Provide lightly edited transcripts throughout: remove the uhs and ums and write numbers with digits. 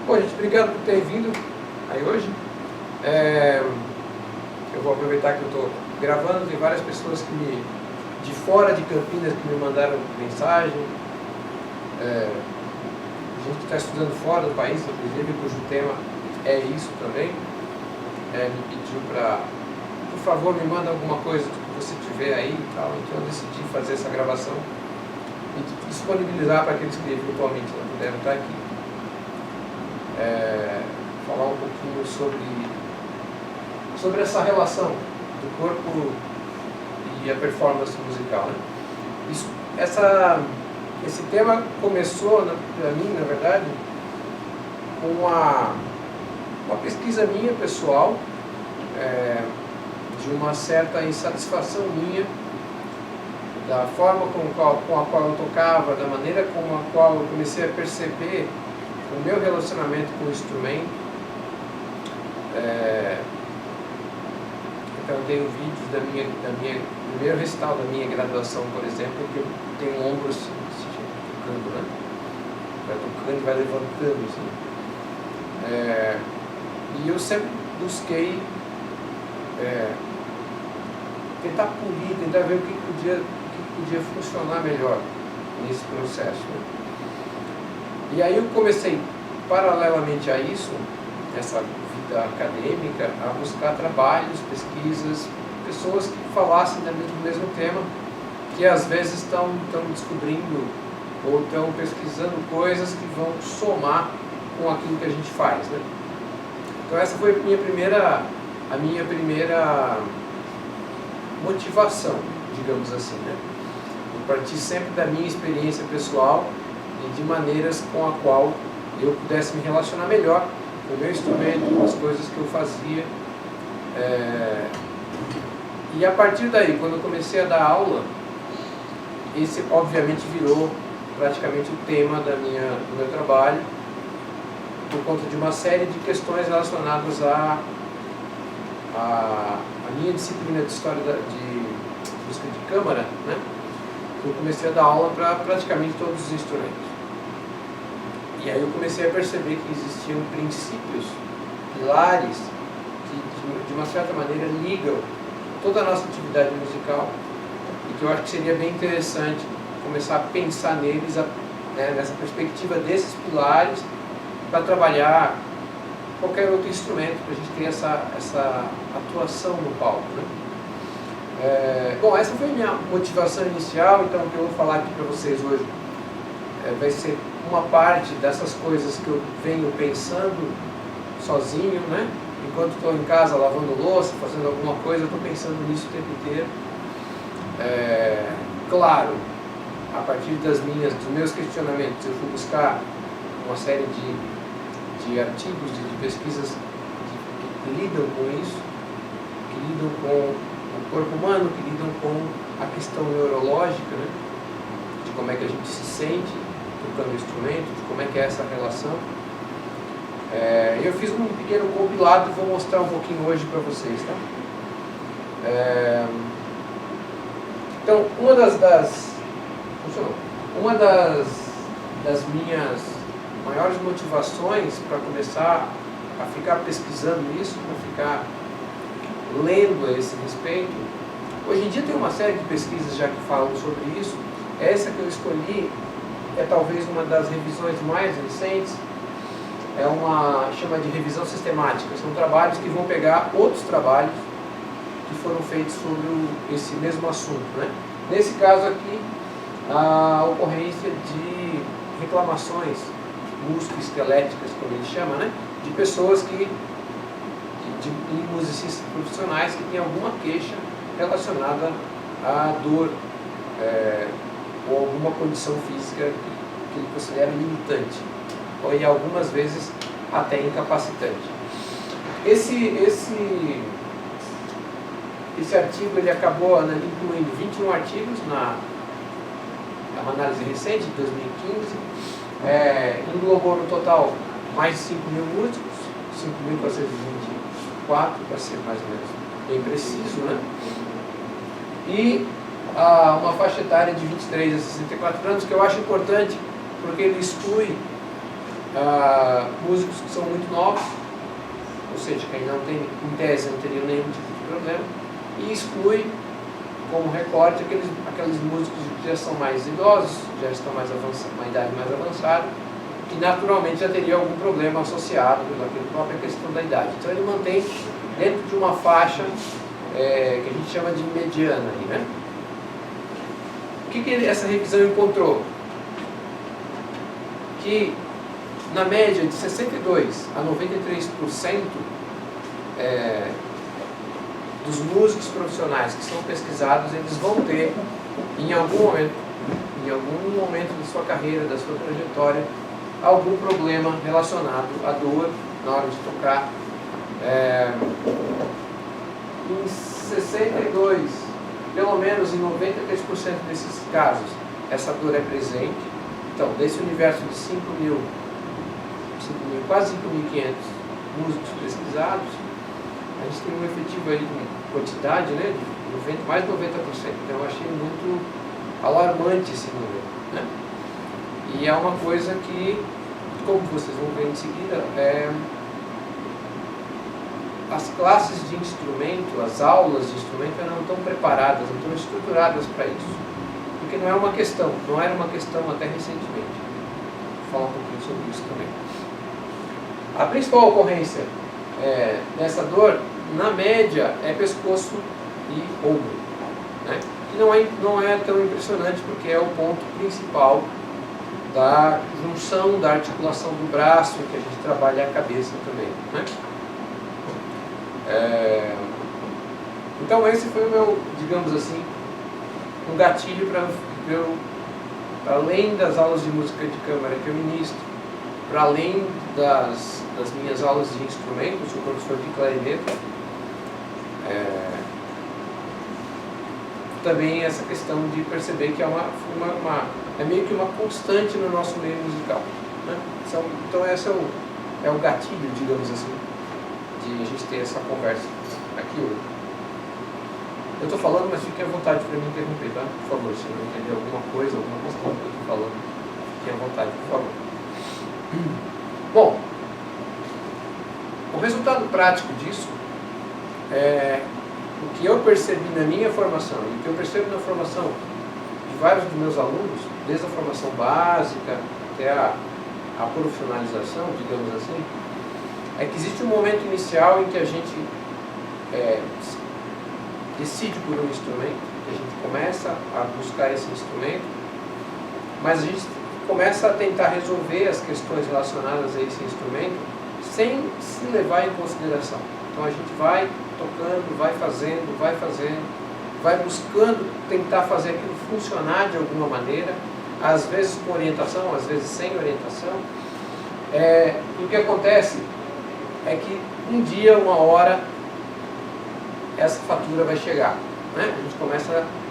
Bom, gente, obrigado por ter vindo aí hoje. Eu vou aproveitar que eu estou gravando, tem várias pessoas de fora de Campinas que me mandaram mensagem. Gente que está estudando fora do país, inclusive, cujo tema é isso também. Me pediu para, por favor, me manda alguma coisa que você tiver aí e tal. Então eu decidi fazer essa gravação e disponibilizar para aqueles que eventualmente não puderam estar aqui. Falar um pouquinho sobre essa relação do corpo e a performance musical, né? Esse tema começou para mim, na verdade, com uma pesquisa minha pessoal, de uma certa insatisfação minha da forma com a qual eu tocava, da maneira com a qual eu comecei a perceber o meu relacionamento com o instrumento. Então eu tenho vídeos da minha primeiro recital da minha graduação, por exemplo, que eu tenho um ombro assim, tocando, né? Vai tocando e vai levantando assim. E eu sempre busquei tentar polir, tentar ver o que podia funcionar melhor nesse processo, né? E aí eu comecei, paralelamente a isso, essa vida acadêmica, a buscar trabalhos, pesquisas, pessoas que falassem do mesmo tema, que às vezes estão descobrindo ou estão pesquisando coisas que vão somar com aquilo que a gente faz, né? Então essa foi a minha primeira motivação, digamos assim, né? Eu parti sempre da minha experiência pessoal e de maneiras com a qual eu pudesse me relacionar melhor com o meu instrumento, com as coisas que eu fazia. E a partir daí, quando eu comecei a dar aula, esse obviamente virou praticamente o tema do meu trabalho, por conta de uma série de questões relacionadas à minha disciplina de História de Música de Câmara, né? Eu comecei a dar aula para praticamente todos os instrumentos. E aí eu comecei a perceber que existiam princípios, pilares, que de uma certa maneira ligam toda a nossa atividade musical, e que eu acho que seria bem interessante começar a pensar neles, nessa perspectiva desses pilares, para trabalhar qualquer outro instrumento, para a gente ter essa atuação no palco, né? Bom, essa foi a minha motivação inicial. Então o que eu vou falar aqui para vocês hoje vai ser uma parte dessas coisas que eu venho pensando sozinho, né? Enquanto estou em casa lavando louça, fazendo alguma coisa, eu estou pensando nisso o tempo inteiro. Claro, a partir dos meus questionamentos, eu fui buscar uma série de artigos, de pesquisas que lidam com isso, que lidam com o corpo humano, que lidam com a questão neurológica, né? De como é que a gente se sente tocando o instrumento, de como é que é essa relação. Eu fiz um pequeno compilado e vou mostrar um pouquinho hoje para vocês, tá? Então, uma das minhas maiores motivações para começar a ficar pesquisando isso, para ficar lendo a esse respeito, hoje em dia tem uma série de pesquisas já que falam sobre isso. Essa que eu escolhi é talvez uma das revisões mais recentes, chama de revisão sistemática. São trabalhos que vão pegar outros trabalhos que foram feitos sobre esse mesmo assunto, né? Nesse caso aqui, a ocorrência de reclamações musculoesqueléticas, como ele chama, né? De pessoas de musicistas profissionais que têm alguma queixa relacionada à dor ou alguma condição física que ele considera limitante, ou e algumas vezes até incapacitante. Esse artigo ele acabou incluindo 21 artigos numa análise recente de 2015, englobou no total mais de 5.000 músicos, 5.424 para ser mais ou menos bem preciso, né? E uma faixa etária de 23 a 64 anos, que eu acho importante porque ele exclui músicos que são muito novos, ou seja, que ainda não tem, em tese, não teriam nenhum tipo de problema, e exclui como recorte aqueles músicos que já são mais idosos, já estão mais avançados, uma idade mais avançada, que naturalmente já teria algum problema associado pela própria questão da idade. Então ele mantém dentro de uma faixa que a gente chama de mediana aí, né? O que essa revisão encontrou? Que na média de 62% a 93% dos músicos profissionais que são pesquisados, eles vão ter em algum momento da sua carreira, da sua trajetória, algum problema relacionado à dor na hora de tocar. Em 62%, pelo menos em 93% desses casos, essa dor é presente. Então, desse universo de 5.000, quase 5.500 músicos pesquisados, a gente tem um efetivo aí de quantidade, né, de mais de 90%. Então, eu achei muito alarmante esse número, né? E é uma coisa que, como vocês vão ver em seguida, as classes de instrumento, as aulas de instrumento não estão preparadas, não estão estruturadas para isso. Porque não era uma questão até recentemente. Vou falar um pouquinho sobre isso também. A principal ocorrência dessa dor, na média, é pescoço e ombro, né? E não é tão impressionante, porque é o ponto principal da junção da articulação do braço, que a gente trabalha a cabeça também, né? Então esse foi o meu, digamos assim, um gatilho para eu, além das aulas de música de câmara que eu ministro, para além das minhas aulas de instrumento, eu sou professor de clarineta, também essa questão de perceber que é meio que uma constante no nosso meio musical, né? Então esse é o gatilho, digamos assim, de a gente ter essa conversa aqui hoje. Eu estou falando, mas fiquem à vontade para me interromper, tá? Por favor, se não entender alguma coisa, alguma questão que eu estou falando, fiquem à vontade, por favor. Bom, o resultado prático disso é o que eu percebi na minha formação e o que eu percebo na formação de vários dos meus alunos, desde a formação básica até a profissionalização, digamos assim, é que existe um momento inicial em que a gente decide por um instrumento, a gente começa a buscar esse instrumento, mas a gente começa a tentar resolver as questões relacionadas a esse instrumento sem se levar em consideração. Então a gente vai tocando, vai fazendo, vai buscando tentar fazer aquilo funcionar de alguma maneira, às vezes com orientação, às vezes sem orientação. E o que acontece é que um dia, uma hora, essa fatura vai chegar, né?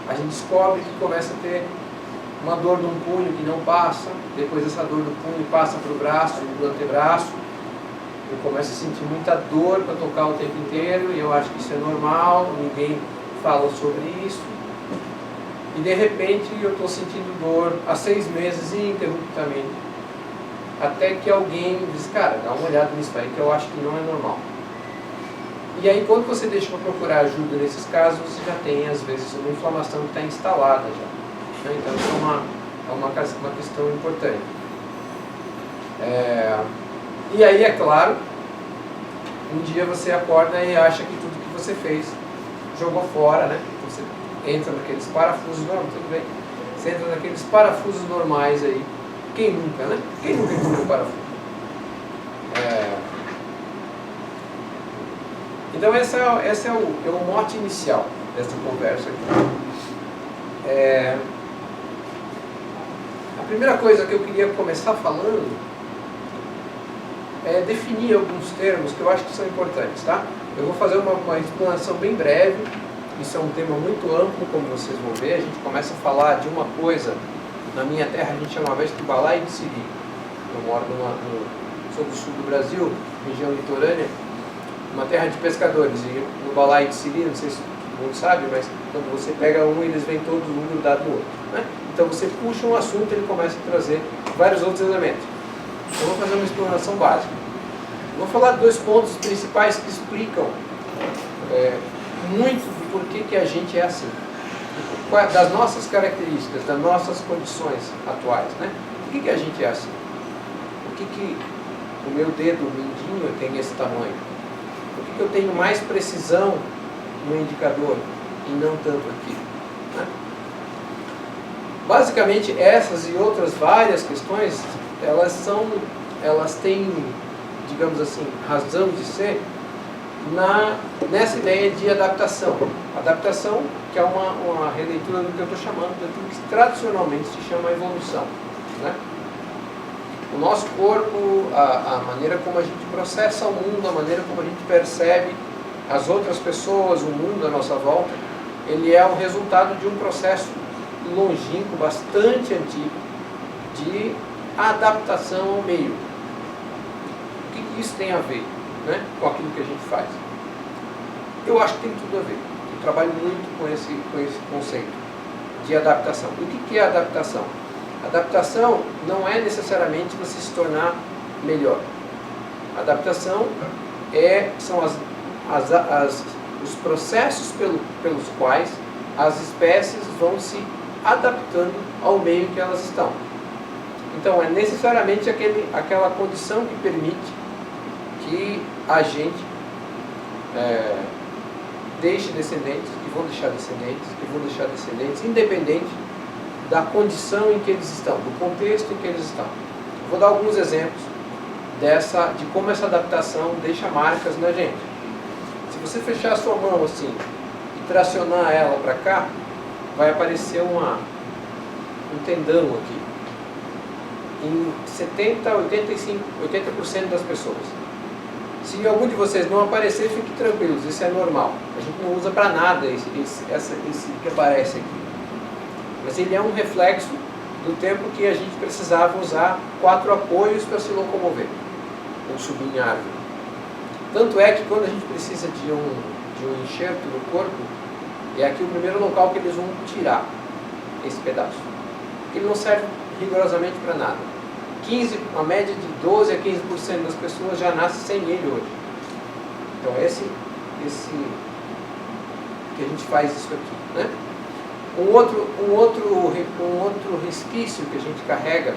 A gente descobre que começa a ter uma dor num punho que não passa, depois essa dor do punho passa para o braço, para o antebraço, eu começo a sentir muita dor para tocar o tempo inteiro, e eu acho que isso é normal, ninguém fala sobre isso, e de repente eu estou sentindo dor há 6 meses ininterruptamente, até que alguém diz, cara, dá uma olhada nisso aí que eu acho que não é normal. E aí, quando você deixa para procurar ajuda nesses casos, você já tem, às vezes, uma inflamação que está instalada já, né? Então, isso é uma questão importante. E aí, é claro, um dia você acorda e acha que tudo que você fez jogou fora, né? Você entra naqueles parafusos, não, tudo bem. Você entra naqueles parafusos normais aí. Quem nunca, né? Quem nunca entrou no parafuso? Então esse é o mote inicial dessa conversa aqui. A primeira coisa que eu queria começar falando é definir alguns termos que eu acho que são importantes, tá? Eu vou fazer uma explanação bem breve, isso é um tema muito amplo, como vocês vão ver. A gente começa a falar de uma coisa, na minha terra a gente chamava isso de balaio de siri. Eu moro sou do sul do Brasil, região litorânea, uma terra de pescadores, e no balaio de siri, não sei se todo mundo sabe, mas quando você pega um, eles vêm todos um grudado no outro, né? Então você puxa um assunto, ele começa a trazer vários outros elementos. Eu vou fazer uma explanação básica. Vou falar de 2 pontos principais que explicam muito do porquê que a gente é assim. Das nossas características, das nossas condições atuais, né? Por que a gente é assim? Por que o meu dedo mindinho tem esse tamanho? Por que eu tenho mais precisão no indicador e não tanto aqui? Né? Basicamente, essas e outras várias questões, elas têm, digamos assim, razão de ser nessa ideia de adaptação. Adaptação, que é uma releitura do que eu estou chamando daquilo que tradicionalmente se chama evolução. Né? O nosso corpo, a maneira como a gente processa o mundo, a maneira como a gente percebe as outras pessoas, o mundo à nossa volta, ele é o resultado de um processo longínquo, bastante antigo, de adaptação ao meio. O que isso tem a ver, né, com aquilo que a gente faz? Eu acho que tem tudo a ver. Eu trabalho muito com esse conceito de adaptação. E o que é adaptação? Adaptação não é necessariamente você se tornar melhor. Adaptação são os processos pelos quais as espécies vão se adaptando ao meio que elas estão. Então, é necessariamente aquela condição que permite que a gente deixe descendentes, que vão deixar descendentes, independente da condição em que eles estão, do contexto em que eles estão. Eu vou dar alguns exemplos de como essa adaptação deixa marcas na gente. Se você fechar a sua mão assim e tracionar ela para cá, vai aparecer um tendão aqui. Em 70, 80% das pessoas. Se algum de vocês não aparecer, fique tranquilos, isso é normal. A gente não usa para nada esse que aparece aqui. Mas ele é um reflexo do tempo que a gente precisava usar 4 apoios para se locomover, ou subir em árvore. Tanto é que quando a gente precisa de um enxerto no corpo, é aqui o primeiro local que eles vão tirar esse pedaço. Ele não serve rigorosamente para nada. A média de 12 a 15% das pessoas já nasce sem ele hoje. Então esse que a gente faz isso aqui, né? Um outro resquício que a gente carrega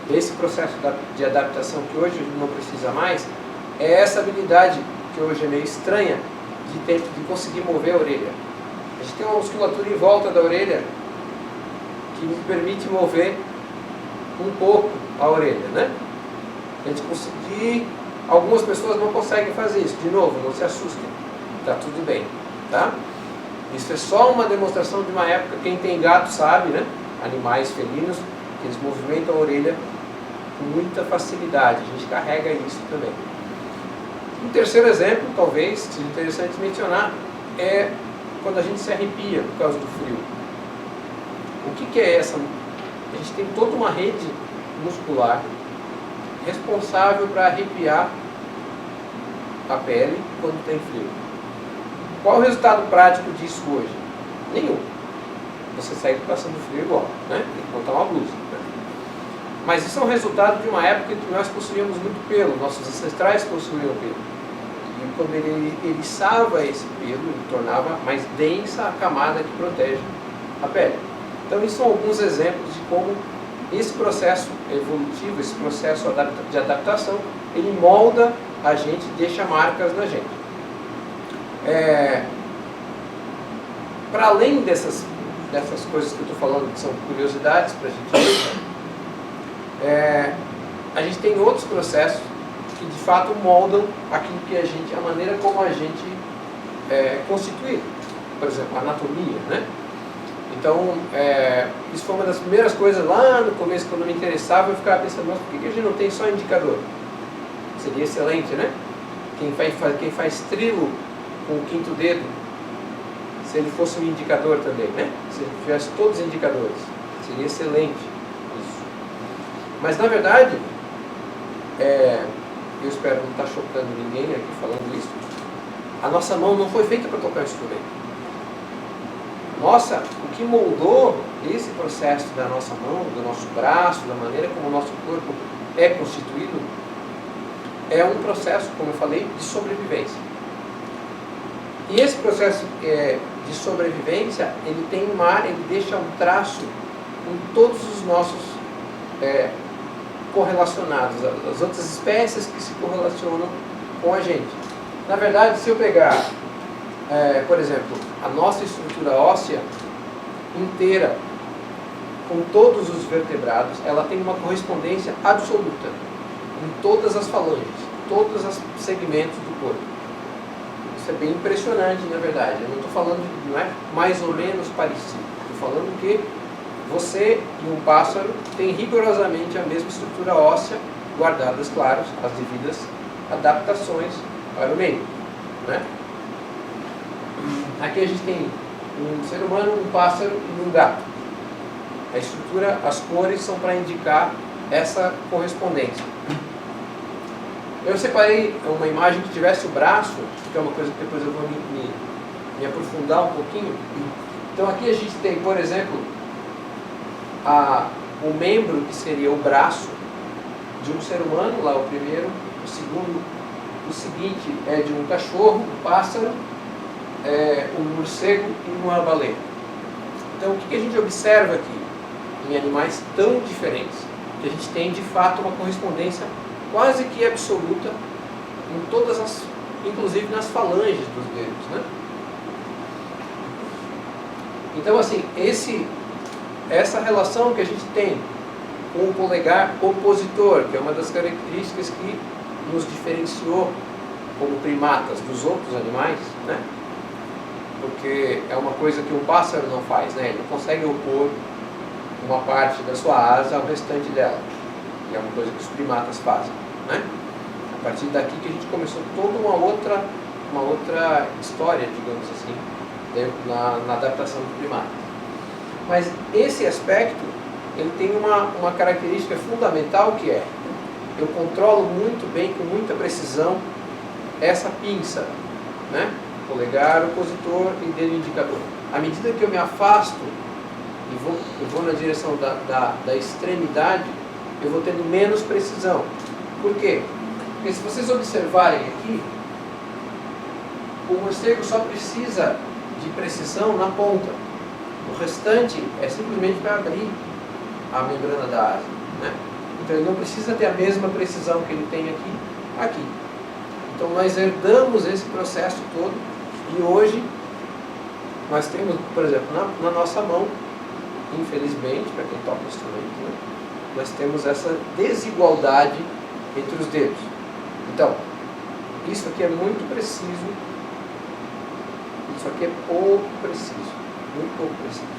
desse processo de adaptação que hoje a gente não precisa mais é essa habilidade que hoje é meio estranha de conseguir mover a orelha. A gente tem uma musculatura em volta da orelha que me permite mover um pouco a orelha, né? A gente conseguir, algumas pessoas não conseguem fazer isso. De novo, não se assustem, tá tudo bem, tá? Isso é só uma demonstração de uma época, quem tem gato sabe, né? Animais felinos, que eles movimentam a orelha com muita facilidade. A gente carrega isso também. Um terceiro exemplo, talvez, seja interessante mencionar, é quando a gente se arrepia por causa do frio. O que é essa? A gente tem toda uma rede muscular responsável para arrepiar a pele quando tem frio. Qual o resultado prático disso hoje? Nenhum. Você segue passando frio igual, né? Tem que botar uma blusa, né? Mas isso é um resultado de uma época em que nós possuíamos muito pelo, nossos ancestrais possuíam pelo. E quando ele eriçava esse pelo, ele tornava mais densa a camada que protege a pele. Então, isso são alguns exemplos de como esse processo evolutivo, esse processo de adaptação, ele molda a gente, deixa marcas na gente. Para além dessas coisas que eu estou falando, que são curiosidades para a gente ver, a gente tem outros processos que de fato moldam aquilo que a maneira como a gente constitui. Por exemplo, a anatomia, né? Então, isso foi uma das primeiras coisas lá no começo, quando me interessava, eu ficava pensando, nossa, por que a gente não tem só indicador? Seria excelente, né? Quem faz trilo com o 5º dedo, se ele fosse um indicador também, né? Se ele tivesse todos os indicadores, seria excelente isso. Mas, na verdade, eu espero não estar chocando ninguém aqui falando isso, a nossa mão não foi feita para tocar instrumento. Nossa, o que moldou esse processo da nossa mão, do nosso braço, da maneira como o nosso corpo é constituído, é um processo, como eu falei, de sobrevivência. E esse processo de sobrevivência, ele tem uma área, ele deixa um traço em todos os nossos correlacionados, as outras espécies que se correlacionam com a gente. Na verdade, se eu pegar, por exemplo, a nossa estrutura óssea inteira, com todos os vertebrados, ela tem uma correspondência absoluta em todas as falanges, todos os segmentos do corpo. Isso é bem impressionante, na verdade. Eu não estou falando de, não é mais ou menos parecido. Estou falando que você e um pássaro têm rigorosamente a mesma estrutura óssea, guardadas, claro, as devidas adaptações para o meio, né? Aqui a gente tem um ser humano, um pássaro e um gato. A estrutura, as cores são para indicar essa correspondência. Eu separei uma imagem que tivesse o braço, que é uma coisa que depois eu vou me aprofundar um pouquinho. Então aqui a gente tem, por exemplo, o membro que seria o braço de um ser humano, lá o primeiro, o segundo, o seguinte é de um cachorro, um pássaro, um morcego e uma baleia. Então o que a gente observa aqui em animais tão diferentes? Que a gente tem de fato uma correspondência quase que absoluta em todas as, inclusive nas falanges dos dedos, né? Então assim, essa relação que a gente tem com o polegar opositor, que é uma das características que nos diferenciou como primatas dos outros animais, né? Porque é uma coisa que o pássaro não faz, né? Ele não consegue opor uma parte da sua asa ao restante dela. E é uma coisa que os primatas fazem, né? A partir daqui que a gente começou toda uma outra história, digamos assim, na adaptação do primata. Mas esse aspecto, ele tem uma característica fundamental, que é: eu controlo muito bem, com muita precisão, essa pinça, né? Polegar, opositor e dedo indicador. À medida que eu me afasto e vou na direção da extremidade, eu vou tendo menos precisão. Por quê? Porque se vocês observarem aqui, o morcego só precisa de precisão na ponta. O restante é simplesmente para abrir a membrana da asa, né? Então ele não precisa ter a mesma precisão que ele tem aqui. Então nós herdamos esse processo todo, e hoje nós temos, por exemplo, na nossa mão, infelizmente, para quem toca o instrumento, né, nós temos essa desigualdade entre os dedos. Então, isso aqui é muito preciso, isso aqui é pouco preciso, muito pouco preciso.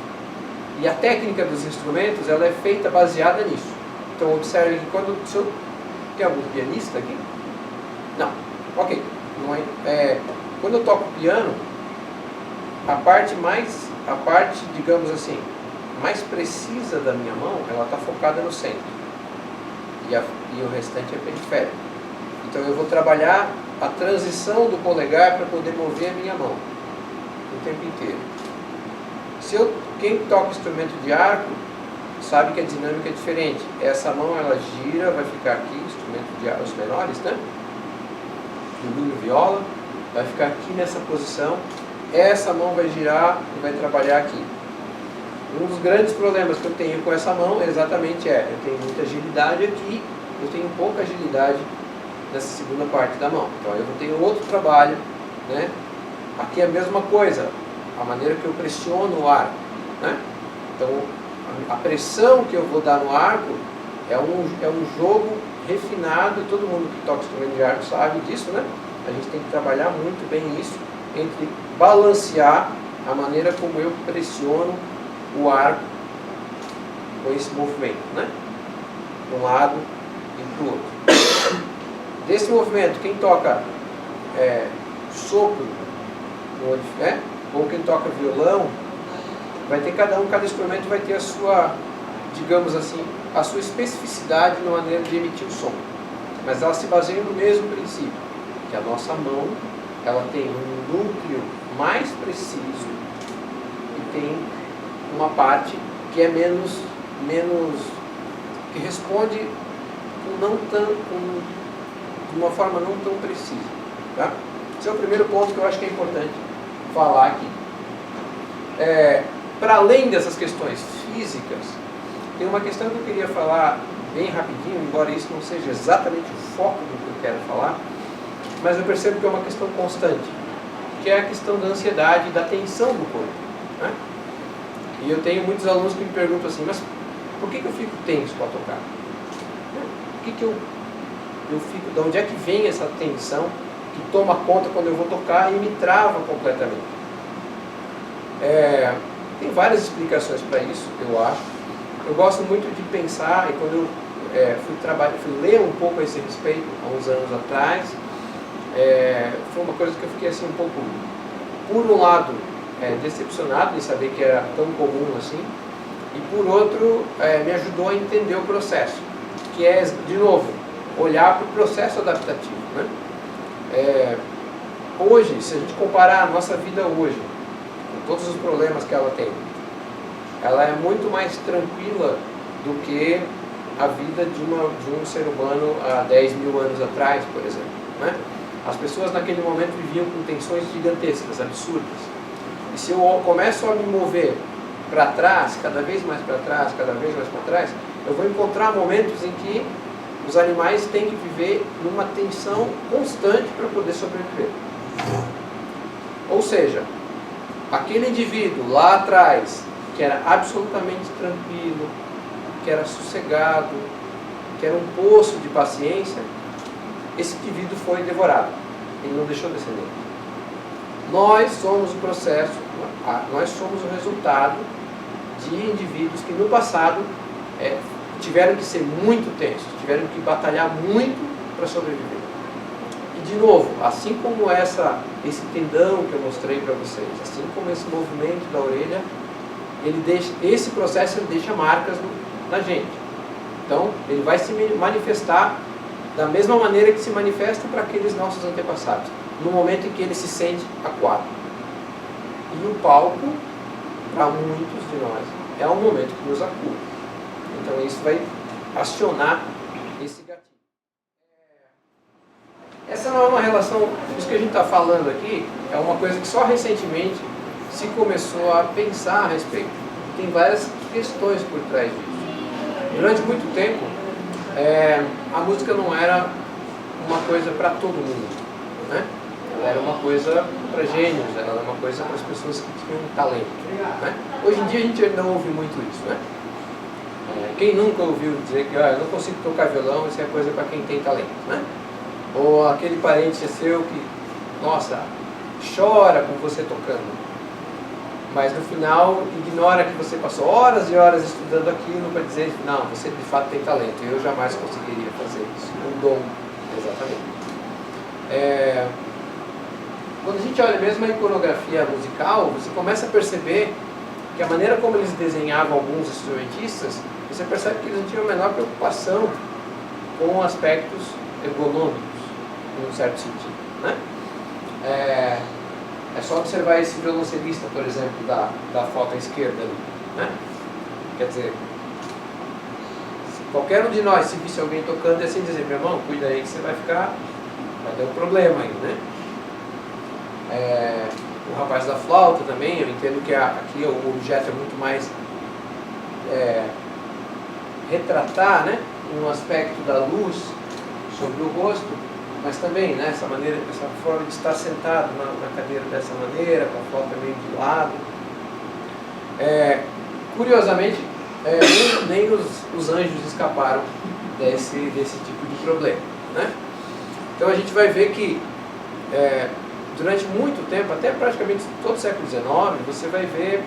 E a técnica dos instrumentos, ela é feita baseada nisso. Então observe que tem algum pianista aqui? Não. Ok. Não quando eu toco piano, a parte, digamos assim, mais precisa da minha mão, ela está focada no centro. E o restante é periférico. Então eu vou trabalhar a transição do polegar para poder mover a minha mão o tempo inteiro. Quem toca instrumento de arco sabe que a dinâmica é diferente. Essa mão, ela gira, vai ficar aqui, instrumento de arco, os menores, né? Violino, viola, vai ficar aqui nessa posição. Essa mão vai girar e vai trabalhar aqui. Um dos grandes problemas que eu tenho com essa mão exatamente eu tenho muita agilidade aqui, eu tenho pouca agilidade nessa segunda parte da mão. Então eu tenho outro trabalho, né? Aqui é a mesma coisa, a maneira que eu pressiono o arco, né? Então a pressão que eu vou dar no arco é um jogo refinado, todo mundo que toca instrumento de arco sabe disso, né? A gente tem que trabalhar muito bem isso, entre balancear a maneira como eu pressiono o arco com esse movimento, né? De um lado e para o outro. Desse movimento, quem toca sopro, ou quem toca violão, vai ter cada instrumento vai ter a sua, digamos assim, a sua especificidade na maneira de emitir o som. Mas ela se baseia no mesmo princípio, que a nossa mão, ela tem um núcleo mais preciso e tem uma parte que é menos que responde de uma forma não tão precisa. Tá? Esse é o primeiro ponto que eu acho que é importante falar aqui. Para além dessas questões físicas, tem uma questão que eu queria falar bem rapidinho, embora isso não seja exatamente o foco do que eu quero falar, mas eu percebo que é uma questão constante, que é a questão da ansiedade e da tensão do corpo. Né? E eu tenho muitos alunos que me perguntam assim, mas por que eu fico tenso para tocar? Por que eu fico, de onde é que vem essa tensão que toma conta quando eu vou tocar e me trava completamente? Tem várias explicações para isso, eu acho. Eu gosto muito de pensar, e quando eu fui ler um pouco a esse respeito, há uns anos atrás, foi uma coisa que eu fiquei assim um pouco, por um lado, decepcionado de saber que era tão comum assim, e por outro, me ajudou a entender o processo, que é, de novo, olhar para o processo adaptativo. Né? Hoje, se a gente comparar a nossa vida hoje, com todos os problemas que ela tem, ela é muito mais tranquila do que a vida de um ser humano há 10 mil anos atrás, por exemplo. Né? As pessoas naquele momento viviam com tensões gigantescas, absurdas. E se eu começo a me mover para trás, cada vez mais para trás, cada vez mais para trás, eu vou encontrar momentos em que os animais têm que viver numa tensão constante para poder sobreviver. Ou seja, aquele indivíduo lá atrás, que era absolutamente tranquilo, que era sossegado, que era um poço de paciência, esse indivíduo foi devorado. Ele não deixou descendente. Nós somos o processo, nós somos o resultado de indivíduos que no passado tiveram que ser muito tensos, tiveram que batalhar muito para sobreviver. E de novo, assim como esse tendão que eu mostrei para vocês, assim como esse movimento da orelha, esse processo ele deixa marcas na gente. Então, ele vai se manifestar da mesma maneira que se manifesta para aqueles nossos antepassados, no momento em que ele se sente acuado. E o palco, para muitos de nós, é um momento que nos acuda. Então isso vai acionar esse gatilho. Essa não é uma relação, isso que a gente está falando aqui, é uma coisa que só recentemente se começou a pensar a respeito. Tem várias questões por trás disso. Durante muito tempo, a música não era uma coisa para todo mundo, né? Ela era uma coisa para gênios, ela era uma coisa para as pessoas que tinham talento. Né? Hoje em dia a gente não ouve muito isso. Né? Quem nunca ouviu dizer que eu não consigo tocar violão, isso é coisa para quem tem talento. Né? Ou aquele parente seu que, nossa, chora com você tocando, mas no final ignora que você passou horas e horas estudando aquilo para dizer, não, você de fato tem talento, eu jamais conseguiria fazer isso. Um dom, exatamente. Quando a gente olha mesmo a iconografia musical, você começa a perceber que a maneira como eles desenhavam alguns instrumentistas, você percebe que eles não tinham a menor preocupação com aspectos ergonômicos, em um certo sentido. Né? É só observar esse violoncelista, por exemplo, da foto à esquerda ali. Né? Quer dizer, qualquer um de nós, se visse alguém tocando, é assim dizer, meu irmão, cuida aí que você vai ter um problema aí, né? O rapaz da flauta também, eu entendo que aqui o objeto é muito mais retratar, né, um aspecto da luz sobre o rosto, mas também, né, essa forma de estar sentado na cadeira dessa maneira, com a flauta meio de lado. Curiosamente, nem os anjos escaparam desse tipo de problema. Né? Então a gente vai ver que durante muito tempo, até praticamente todo o século XIX, você vai ver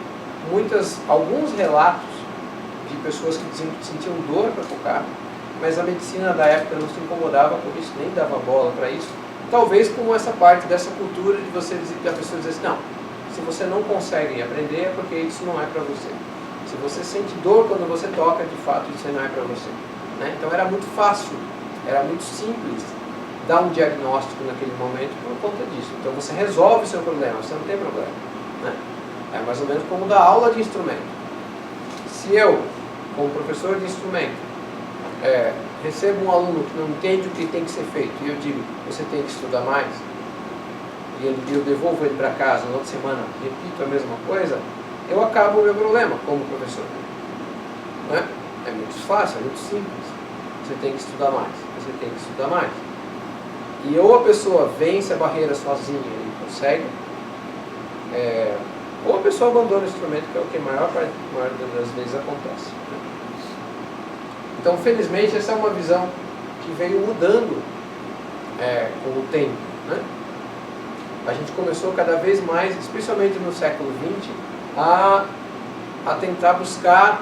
alguns relatos de pessoas que sentiam dor para tocar, mas a medicina da época não se incomodava com isso, nem dava bola para isso. Talvez com essa parte dessa cultura de da pessoa dizer assim, não, se você não consegue aprender é porque isso não é para você. Se você sente dor quando você toca, de fato isso não é para você. Né? Então era muito fácil, era muito simples dar um diagnóstico naquele momento por conta disso. Então você resolve o seu problema, você não tem problema. Né? É mais ou menos como dar aula de instrumento. Se eu, como professor de instrumento, recebo um aluno que não entende o que tem que ser feito e eu digo, você tem que estudar mais, e eu devolvo ele para casa, na outra semana repito a mesma coisa, eu acabo o meu problema como professor. Né? É muito fácil, é muito simples. Você tem que estudar mais, você tem que estudar mais. E ou a pessoa vence a barreira sozinha e consegue, ou a pessoa abandona o instrumento, que é o que a maior das vezes acontece. Então, felizmente, essa é uma visão que veio mudando com o tempo. Né? A gente começou cada vez mais, especialmente no século XX, a tentar buscar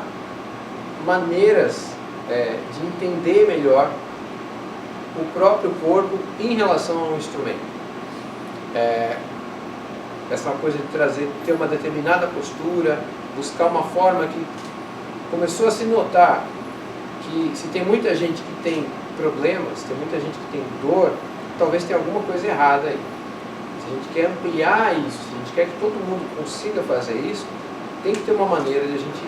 maneiras de entender melhor o próprio corpo em relação ao instrumento. Essa coisa de ter uma determinada postura, buscar uma forma que começou a se notar que se tem muita gente que tem problemas, tem muita gente que tem dor, talvez tenha alguma coisa errada aí. Se a gente quer ampliar isso, se a gente quer que todo mundo consiga fazer isso, tem que ter uma maneira de a gente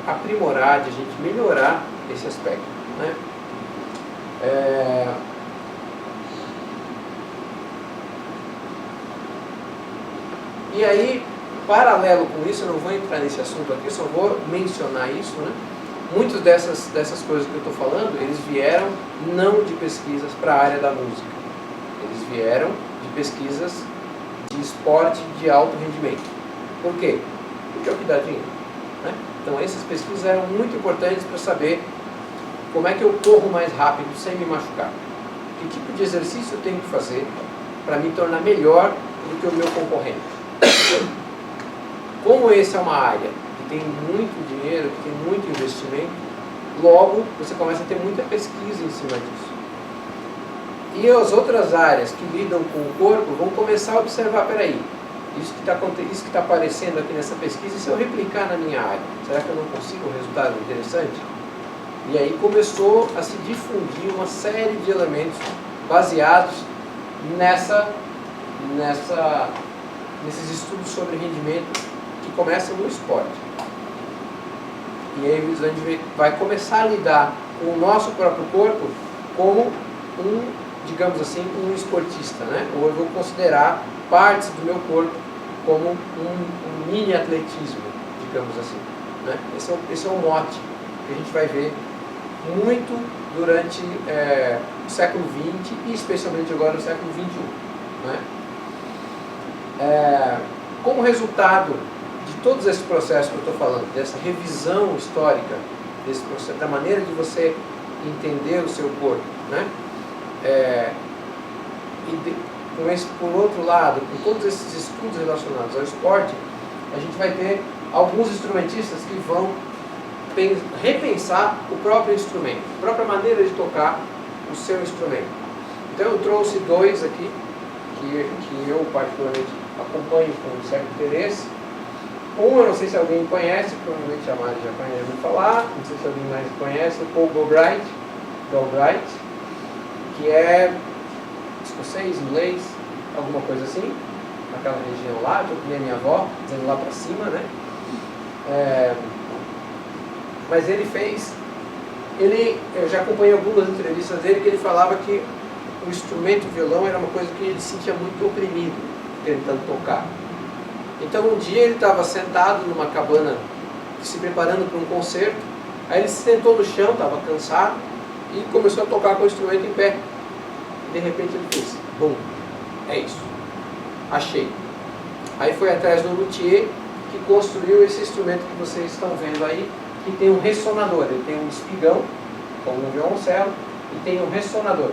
aprimorar, de a gente melhorar esse aspecto. Né? E aí, paralelo com isso, eu não vou entrar nesse assunto aqui, só vou mencionar isso, né? Muitas dessas coisas que eu estou falando, eles vieram não de pesquisas para a área da música. Eles vieram de pesquisas de esporte de alto rendimento. Por quê? Porque é o que dá dinheiro. Né? Então essas pesquisas eram muito importantes para saber como é que eu corro mais rápido sem me machucar. Que tipo de exercício eu tenho que fazer para me tornar melhor do que o meu concorrente. Como essa é uma área que tem muito dinheiro, que tem muito investimento, logo você começa a ter muita pesquisa em cima disso. E as outras áreas que lidam com o corpo vão começar a observar, peraí, isso que está aparecendo aqui nessa pesquisa, e se eu replicar na minha área, será que eu não consigo um resultado interessante? E aí começou a se difundir uma série de elementos baseados nesses estudos sobre rendimento que começam no esporte. E aí a gente vai começar a lidar com o nosso próprio corpo como digamos assim, um esportista, né? Ou eu vou considerar partes do meu corpo como um mini atletismo, digamos assim. Né? Esse é o mote que a gente vai ver muito durante o século XX e especialmente agora no século XXI. Né? Como resultado de todos esses processos que eu estou falando, dessa revisão histórica, desse processo, da maneira de você entender o seu corpo, né? Por outro lado, com todos esses estudos relacionados ao esporte, a gente vai ter alguns instrumentistas que vão repensar o próprio instrumento, a própria maneira de tocar o seu instrumento. Então eu trouxe dois aqui, que eu particularmente acompanho com certo interesse. Eu não sei se alguém conhece, provavelmente a Mari já conhece falar, não sei se alguém mais conhece, o Paul Galbraith, que é escocês, inglês, alguma coisa assim, naquela região lá, que nem a minha avó, dizendo lá para cima, né? Mas eu já acompanhei algumas entrevistas dele, que ele falava que o instrumento violão era uma coisa que ele se sentia muito oprimido, tentando tocar. Então um dia ele estava sentado numa cabana, se preparando para um concerto, aí ele se sentou no chão, estava cansado, e começou a tocar com o instrumento em pé. De repente ele fez, bum, é isso, achei. Aí foi atrás do luthier, que construiu esse instrumento que vocês estão vendo aí, que tem um ressonador. Ele tem um espigão, como um violoncelo, e tem um ressonador.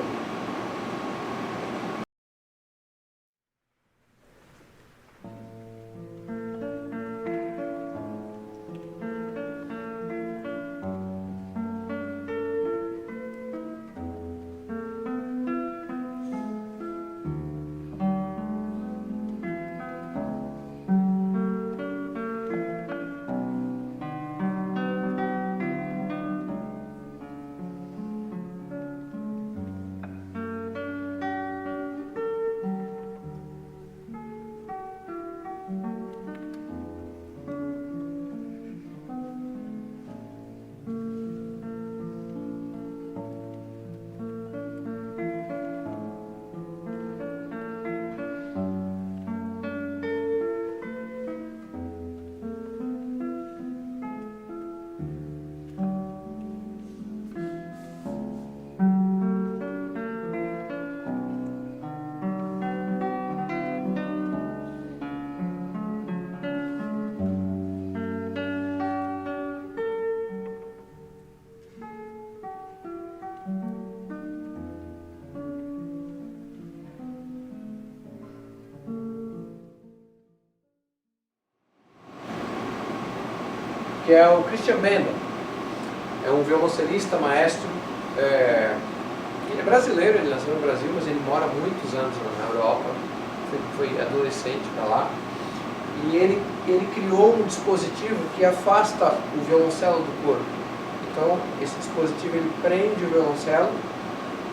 que é o Christian Mendel. É um violoncelista, maestro, ele é brasileiro, ele nasceu no Brasil, mas ele mora muitos anos na Europa, foi adolescente para lá. E ele criou um dispositivo que afasta o violoncelo do corpo. Então, esse dispositivo ele prende o violoncelo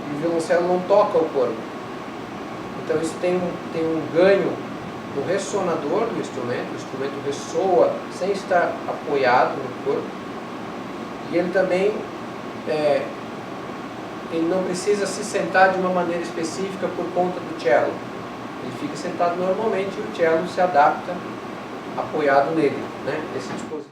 e o violoncelo não toca o corpo. Então, isso tem um ganho no ressonador do instrumento. O instrumento ressoa sem estar apoiado no corpo. E ele também ele não precisa se sentar de uma maneira específica por conta do cello. Ele fica sentado normalmente e o cello se adapta apoiado nele, né, nesse dispositivo.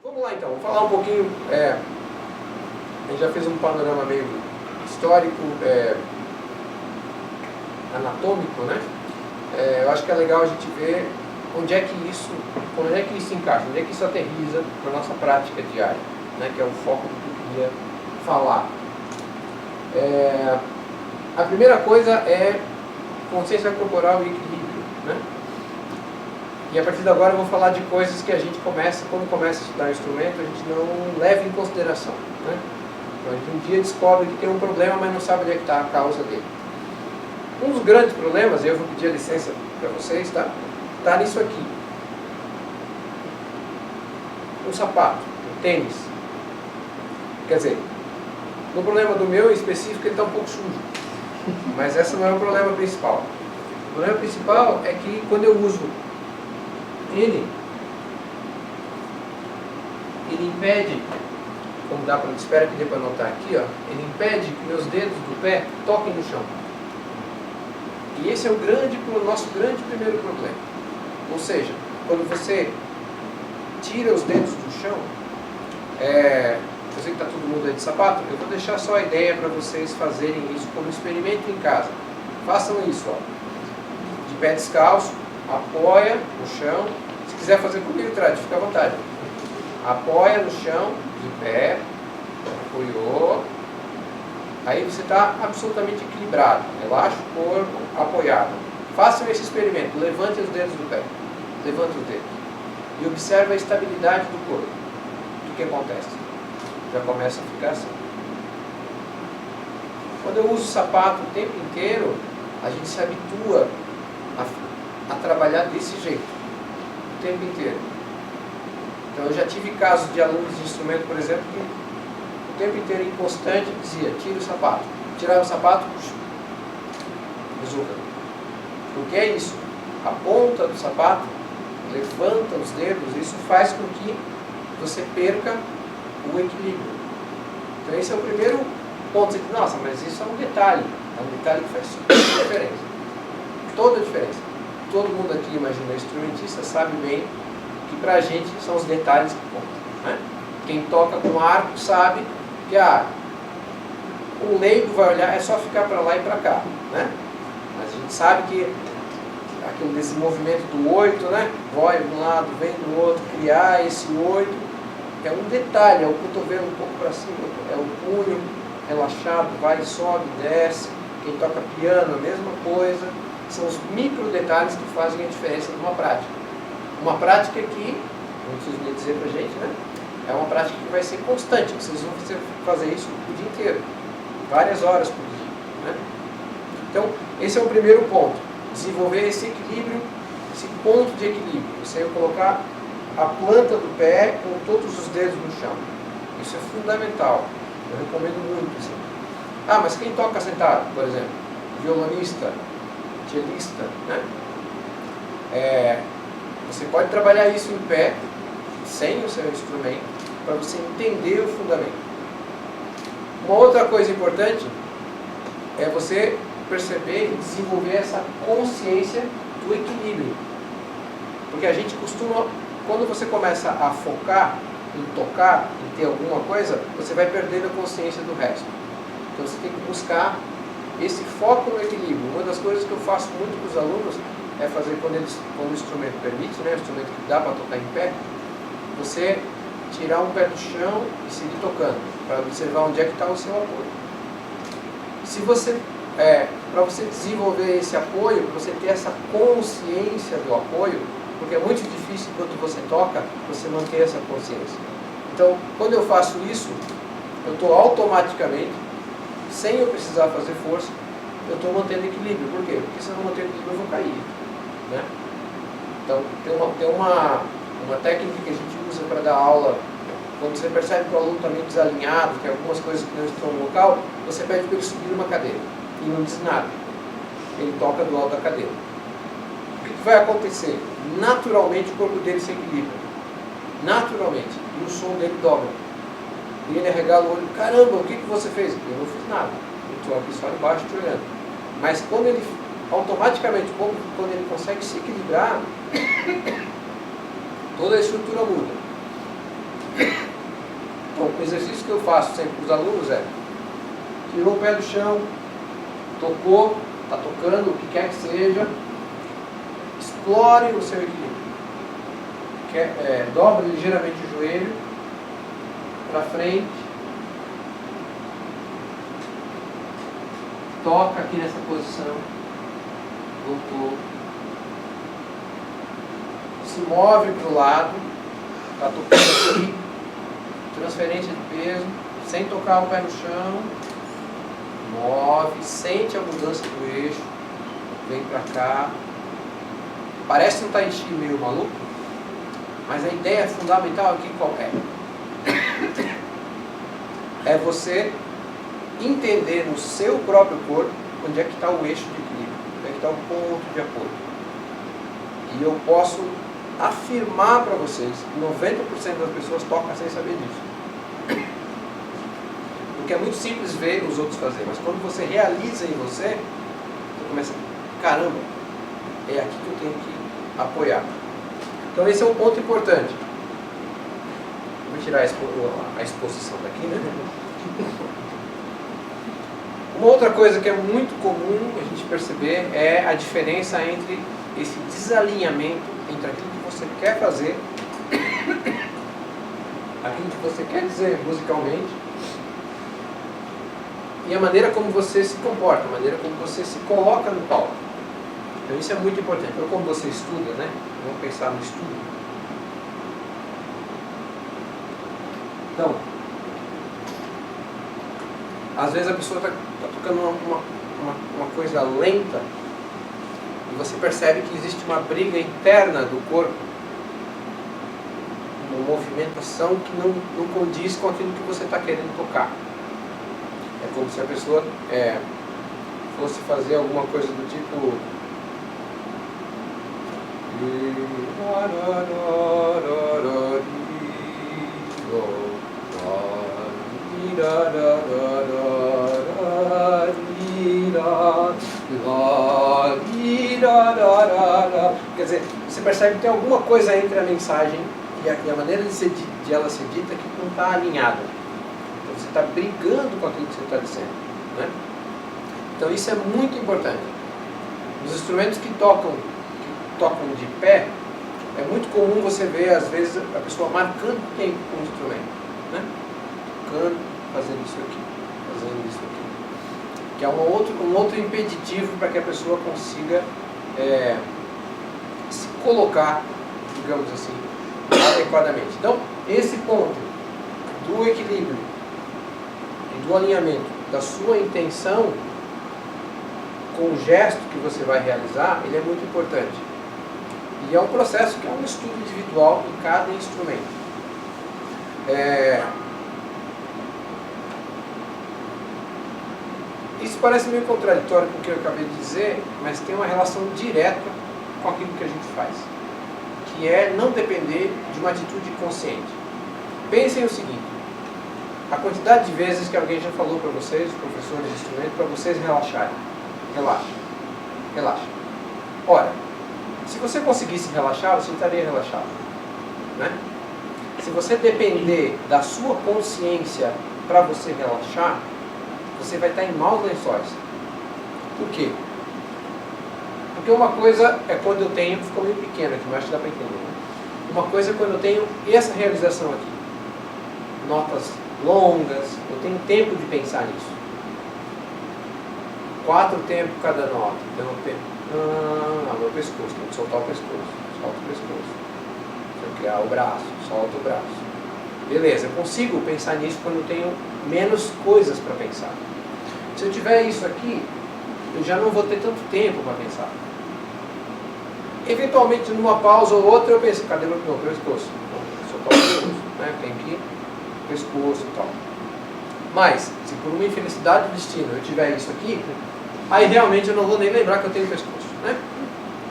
Vamos lá então, vamos falar um pouquinho, a gente já fez um panorama meio histórico, anatômico, né? Eu acho que é legal a gente ver onde é que isso encaixa, onde é que isso aterriza na nossa prática diária, né? Que é o foco do que eu queria falar. A primeira coisa é consciência corporal e equilíbrio, né? E a partir de agora eu vou falar de coisas que a gente quando começa a estudar instrumento, a gente não leva em consideração, né? Então, a gente um dia descobre que tem um problema, mas não sabe onde é que está a causa dele. Um dos grandes problemas, eu vou pedir a licença para vocês, tá? Está nisso aqui. Um sapato, um tênis. Quer dizer, no problema do meu em específico, ele está um pouco sujo. Mas esse não é o problema principal. O problema principal é que quando eu uso ele impede, como dá para, espero que dê para notar aqui, ó, ele impede que meus dedos do pé toquem no chão. E esse é o nosso grande primeiro problema. Ou seja, quando você tira os dedos do chão, eu sei que está todo mundo aí de sapato, eu vou deixar só a ideia para vocês fazerem isso como experimento em casa. Façam isso, ó, de pé descalço, apoia no chão. Se quiser fazer comigo, fica à vontade. Apoia no chão, de pé, apoiou. Aí você está absolutamente equilibrado. Relaxa o corpo, apoiado. Façam esse experimento. Levante os dedos do pé. Levante os dedos. E observe a estabilidade do corpo. O que acontece? Já começa a ficar assim. Quando eu uso o sapato o tempo inteiro, a gente se habitua a trabalhar desse jeito. O tempo inteiro. Então eu já tive casos de alunos de instrumento, por exemplo, que o tempo inteiro inconstante dizia, tira o sapato. Tirava o sapato, resolva. O que é isso? A ponta do sapato levanta os dedos, isso faz com que você perca o equilíbrio. Então esse é o primeiro ponto. Você diz, nossa, mas isso é um detalhe que faz toda a diferença. Toda a diferença. Todo mundo aqui, imagina, instrumentista, sabe bem que pra gente são os detalhes que contam, né? Quem toca com arco sabe que o leigo vai olhar, é só ficar para lá e para cá, né? Mas a gente sabe que desse movimento do 8, né? Vai de um lado, vem do outro, criar esse 8 é um detalhe, é o cotovelo um pouco para cima, é o punho, relaxado, vai, sobe, desce. Quem toca piano, a mesma coisa. São os micro detalhes que fazem a diferença numa prática. Uma prática que, não preciso nem dizer pra gente, né? É uma prática que vai ser constante. Vocês vão fazer isso o dia inteiro. Várias horas por dia, né? Então, esse é o primeiro ponto. Desenvolver esse equilíbrio, esse ponto de equilíbrio. Você colocar a planta do pé com todos os dedos no chão. Isso é fundamental. Eu recomendo muito. Assim. Ah, mas quem toca sentado, por exemplo? Violonista, cellista, né? Você pode trabalhar isso em pé, sem o seu instrumento, para você entender o fundamento. Uma outra coisa importante é você perceber e desenvolver essa consciência do equilíbrio. Porque a gente costuma, quando você começa a focar em tocar, em ter alguma coisa, você vai perdendo a consciência do resto. Então você tem que buscar esse foco no equilíbrio. Uma das coisas que eu faço muito com os alunos é fazer, quando o instrumento permite, né, o instrumento que dá para tocar em pé, você tirar um pé do chão e seguir tocando, para observar onde é que está o seu apoio. Se você, para você desenvolver esse apoio, para você ter essa consciência do apoio, porque é muito difícil quando você toca, você manter essa consciência. Então, quando eu faço isso, eu estou automaticamente, sem eu precisar fazer força, eu estou mantendo equilíbrio. Por quê? Porque se eu não manter equilíbrio, eu vou cair, né? Então, tem uma técnica que a gente usa para dar aula. Quando você percebe que o aluno está meio desalinhado, que algumas coisas que não estão no local, você pede para ele subir numa cadeira e não diz nada. Ele toca do alto da cadeira. O que vai acontecer? Naturalmente o corpo dele se equilibra. Naturalmente. E o som dele dobra. E ele arregala o olho. Caramba, o que você fez? Eu não fiz nada. Eu estou aqui só embaixo te olhando. Mas quando ele, automaticamente, quando ele consegue se equilibrar, toda a estrutura muda. Então, o exercício que eu faço sempre com os alunos é: tirou o pé do chão, tocou, está tocando, o que quer que seja, explore o seu equilíbrio. Dobra ligeiramente o joelho para frente, toca aqui nessa posição, voltou, se move para o lado, está tocando aqui, transferência de peso, sem tocar o pé no chão, move, sente a mudança do eixo, vem para cá. Parece um tai chi meio maluco, mas a ideia fundamental aqui qual é? É você entender no seu próprio corpo onde é que está o eixo de equilíbrio, onde é que está o ponto de apoio. E eu posso afirmar para vocês que 90% das pessoas tocam sem saber disso. Porque é muito simples ver os outros fazer, mas quando você realiza em você, você começa, caramba, é aqui que eu tenho que apoiar. Então esse é um ponto importante. Vou tirar a exposição daqui, né? Uma outra coisa que é muito comum a gente perceber é a diferença entre esse desalinhamento entre aquilo que você quer fazer, aquilo que você quer dizer musicalmente, e a maneira como você se comporta, a maneira como você se coloca no palco. Então isso é muito importante. Então, como você estuda, né? Vamos pensar no estudo. Então, às vezes a pessoa está tocando uma coisa lenta e você percebe que existe uma briga interna do corpo, uma movimentação que não condiz com aquilo que você está querendo tocar. É como se a pessoa fosse fazer alguma coisa do tipo... Quer dizer, você percebe que tem alguma coisa entre a mensagem e a maneira de ela ser dita que não está alinhada. Então você está brigando com aquilo que você está dizendo, né? Então isso é muito importante. Os instrumentos que tocam de pé, é muito comum você ver às vezes a pessoa marcando tempo com o instrumento, né? Tocando, fazendo isso aqui, fazendo isso aqui. Que é um outro impeditivo para que a pessoa consiga se colocar, digamos assim, adequadamente. Então, esse ponto do equilíbrio e do alinhamento da sua intenção com o gesto que você vai realizar, ele é muito importante. E é um processo que é um estudo individual em cada instrumento. Isso parece meio contraditório com o que eu acabei de dizer, mas tem uma relação direta com aquilo que a gente faz, que é não depender de uma atitude consciente. Pensem o seguinte: a quantidade de vezes que alguém já falou para vocês, professores de instrumento, para vocês relaxarem. Relaxa, relaxa. Ora, se você conseguisse relaxar, você estaria relaxado, né? Se você depender da sua consciência para você relaxar, você vai estar em maus lençóis. Por quê? Porque uma coisa é quando eu tenho, ficou meio pequeno aqui, mas acho que dá para entender, né? Uma coisa é quando eu tenho essa realização aqui, notas longas, eu tenho tempo de pensar nisso. 4 tempos cada nota, então eu penso, meu pescoço, tem que soltar o pescoço, solta o pescoço. Se eu criar o braço, solta o braço. Beleza, eu consigo pensar nisso quando eu tenho menos coisas para pensar. Se eu tiver isso aqui, eu já não vou ter tanto tempo para pensar. Eventualmente, numa pausa ou outra, eu penso, cadê meu pescoço? Soltar o pescoço, né? Tem que pescoço e tal. Mas, se por uma infelicidade do destino eu tiver isso aqui, aí realmente eu não vou nem lembrar que eu tenho pescoço, né?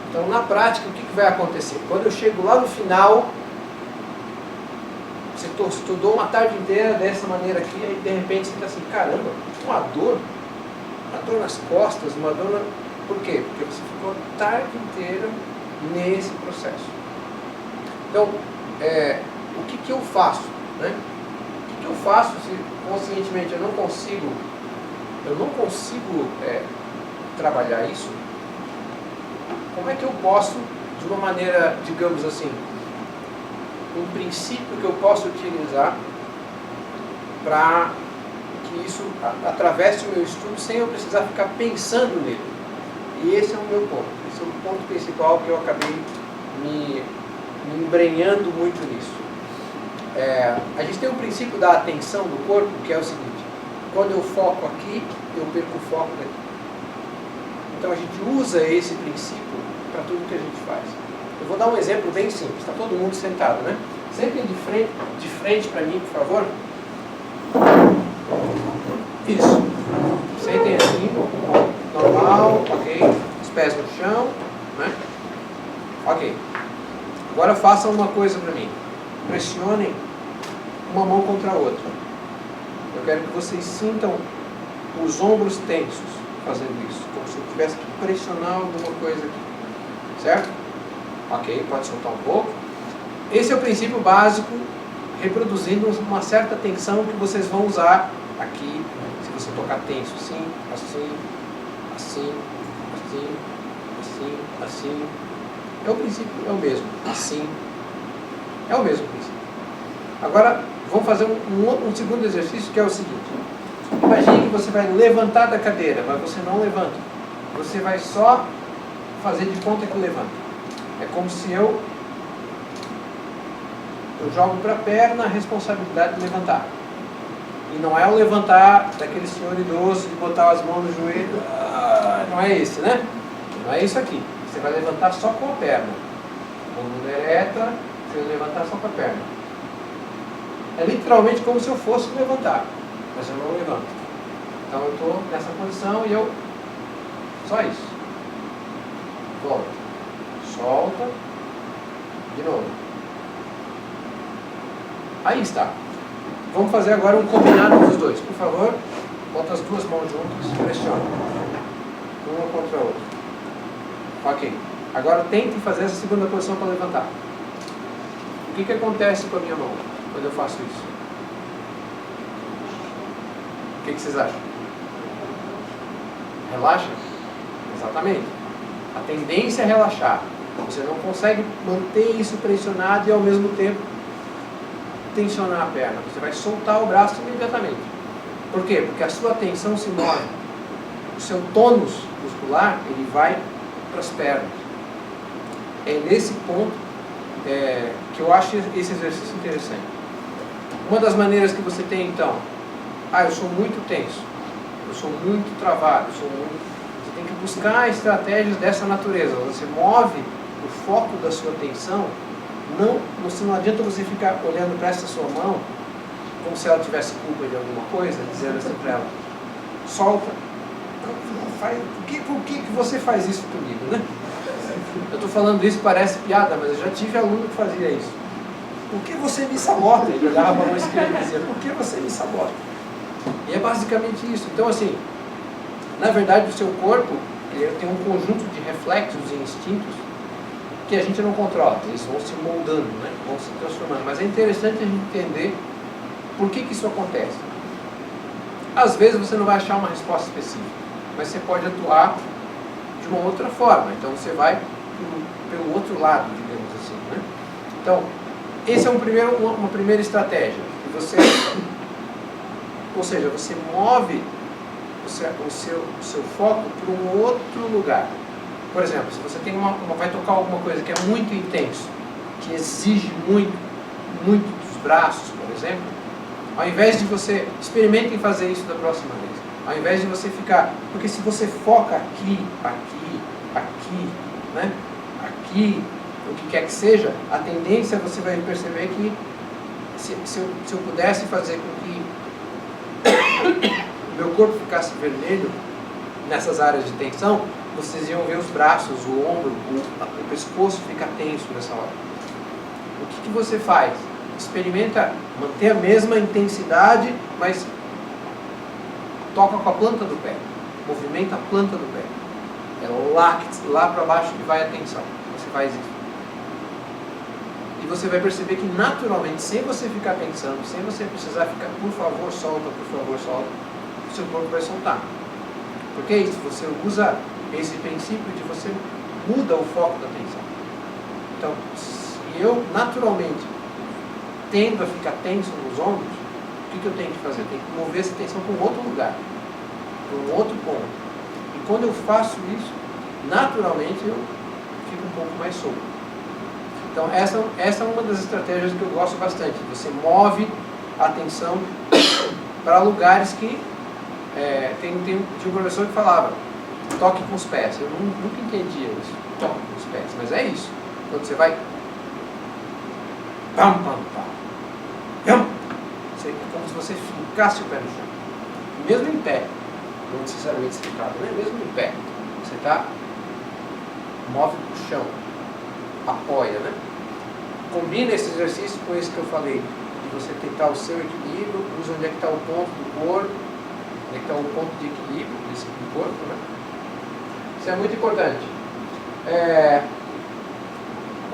Então, na prática, o que vai acontecer? Quando eu chego lá no final, você estudou uma tarde inteira dessa maneira aqui, aí de repente você está assim, caramba, uma dor nas costas, uma dor na... Por quê? Porque você ficou a tarde inteira nesse processo. Então, o que eu faço, né? O que eu faço se conscientemente eu não consigo trabalhar isso? Como é que eu posso, de uma maneira, digamos assim, um princípio que eu posso utilizar para que isso atravesse o meu estudo sem eu precisar ficar pensando nele? E esse é o meu ponto. Esse é o ponto principal que eu acabei me embrenhando muito nisso. A gente tem um princípio da atenção do corpo, que é o seguinte: quando eu foco aqui, eu perco o foco daqui. Então a gente usa esse princípio para tudo que a gente faz. Eu vou dar um exemplo bem simples. Está todo mundo sentado, né? Sempre de frente para mim, por favor. Isso. Sentem assim, normal, ok. Os pés no chão, né? Ok. Agora façam uma coisa para mim. Pressionem uma mão contra a outra. Eu quero que vocês sintam os ombros tensos fazendo isso, como se eu tivesse que pressionar alguma coisa aqui. Certo? Ok, pode soltar um pouco. Esse é o princípio básico, reproduzindo uma certa tensão que vocês vão usar aqui, se você tocar tenso, assim, assim, assim, assim, assim, assim. O princípio é o mesmo, assim, é o mesmo princípio. Agora, vamos fazer um segundo exercício, que é o seguinte: imagine que você vai levantar da cadeira, mas você não levanta. Você vai só fazer de conta que levanta. É como se eu jogo para a perna a responsabilidade de levantar. E não é o levantar daquele senhor idoso de botar as mãos no joelho, não é esse, né? Não é isso aqui. Você vai levantar só com a perna. Quando ereta, você vai levantar só com a perna. É literalmente como se eu fosse levantar, mas eu não levanto. Então eu estou nessa posição e eu... Só isso. Volta. Solta. De novo. Aí está. Vamos fazer agora um combinado dos dois. Por favor, bota as duas mãos juntas, pressiona. Uma contra a outra. Ok. Agora tente fazer essa segunda posição para levantar. O que acontece com a minha mão quando eu faço isso? O que vocês acham? Relaxa? Exatamente. A tendência é relaxar. Você não consegue manter isso pressionado e ao mesmo tempo tensionar a perna. Você vai soltar o braço imediatamente. Por quê? Porque a sua atenção se move. O seu tônus muscular, ele vai para as pernas. É nesse ponto que eu acho esse exercício interessante. Uma das maneiras que você tem, então, eu sou muito tenso, eu sou muito travado, você tem que buscar estratégias dessa natureza. Você move o foco da sua atenção. Não adianta você ficar olhando para essa sua mão como se ela tivesse culpa de alguma coisa, dizendo assim para ela, solta. Não faz, por que você faz isso comigo, né? Eu estou falando isso, parece piada, mas eu já tive aluno que fazia isso. Por que você me sabota? Ele olhava para a mão esquerda e dizia, por que você me sabota? E é basicamente isso. Então, assim, na verdade, o seu corpo ele tem um conjunto de reflexos e instintos que a gente não controla. Eles vão se moldando, né? Vão se transformando. Mas é interessante a gente entender por que isso acontece. Às vezes você não vai achar uma resposta específica, mas você pode atuar de uma outra forma. Então você vai pelo outro lado, digamos assim, né? Então, esse é uma primeira estratégia. Ou seja, você move o seu foco para um outro lugar. Por exemplo, se você tem vai tocar alguma coisa que é muito intenso, que exige muito dos braços, por exemplo, ao invés de você, experimentem fazer isso da próxima vez, ao invés de você ficar, porque se você foca aqui, né, aqui, o que quer que seja, a tendência você vai perceber que se eu pudesse fazer com que o meu corpo ficasse vermelho nessas áreas de tensão, vocês iam ver os braços, o ombro, o pescoço fica tenso nessa hora. O que você faz? Experimenta manter a mesma intensidade, mas toca com a planta do pé. Movimenta a planta do pé. É lá para baixo que vai a tensão. Você faz isso. E você vai perceber que naturalmente, sem você ficar pensando, sem você precisar ficar, por favor, solta, o seu corpo vai soltar. Porque é isso, você usa esse princípio de você muda o foco da atenção. Então, se eu naturalmente tendo a ficar tenso nos ombros, o que eu tenho que fazer? Eu tenho que mover essa atenção para um outro lugar, para um outro ponto. E quando eu faço isso, naturalmente eu fico um pouco mais solto. Então essa é uma das estratégias que eu gosto bastante. Você move a atenção para lugares que tinha um professor que falava, toque com os pés. Eu nunca entendia isso, toque com os pés, mas é isso. Quando você vai pam, pam, pam, pam, é como se você fincasse o pé no chão. Mesmo em pé, não necessariamente sentado, né? Mesmo em pé, você move para o chão, apoia, né? Combina esse exercício com esse que eu falei, de você tentar o seu equilíbrio, usa onde é que está o ponto do corpo, onde é que está o ponto de equilíbrio do corpo, né? Isso é muito importante.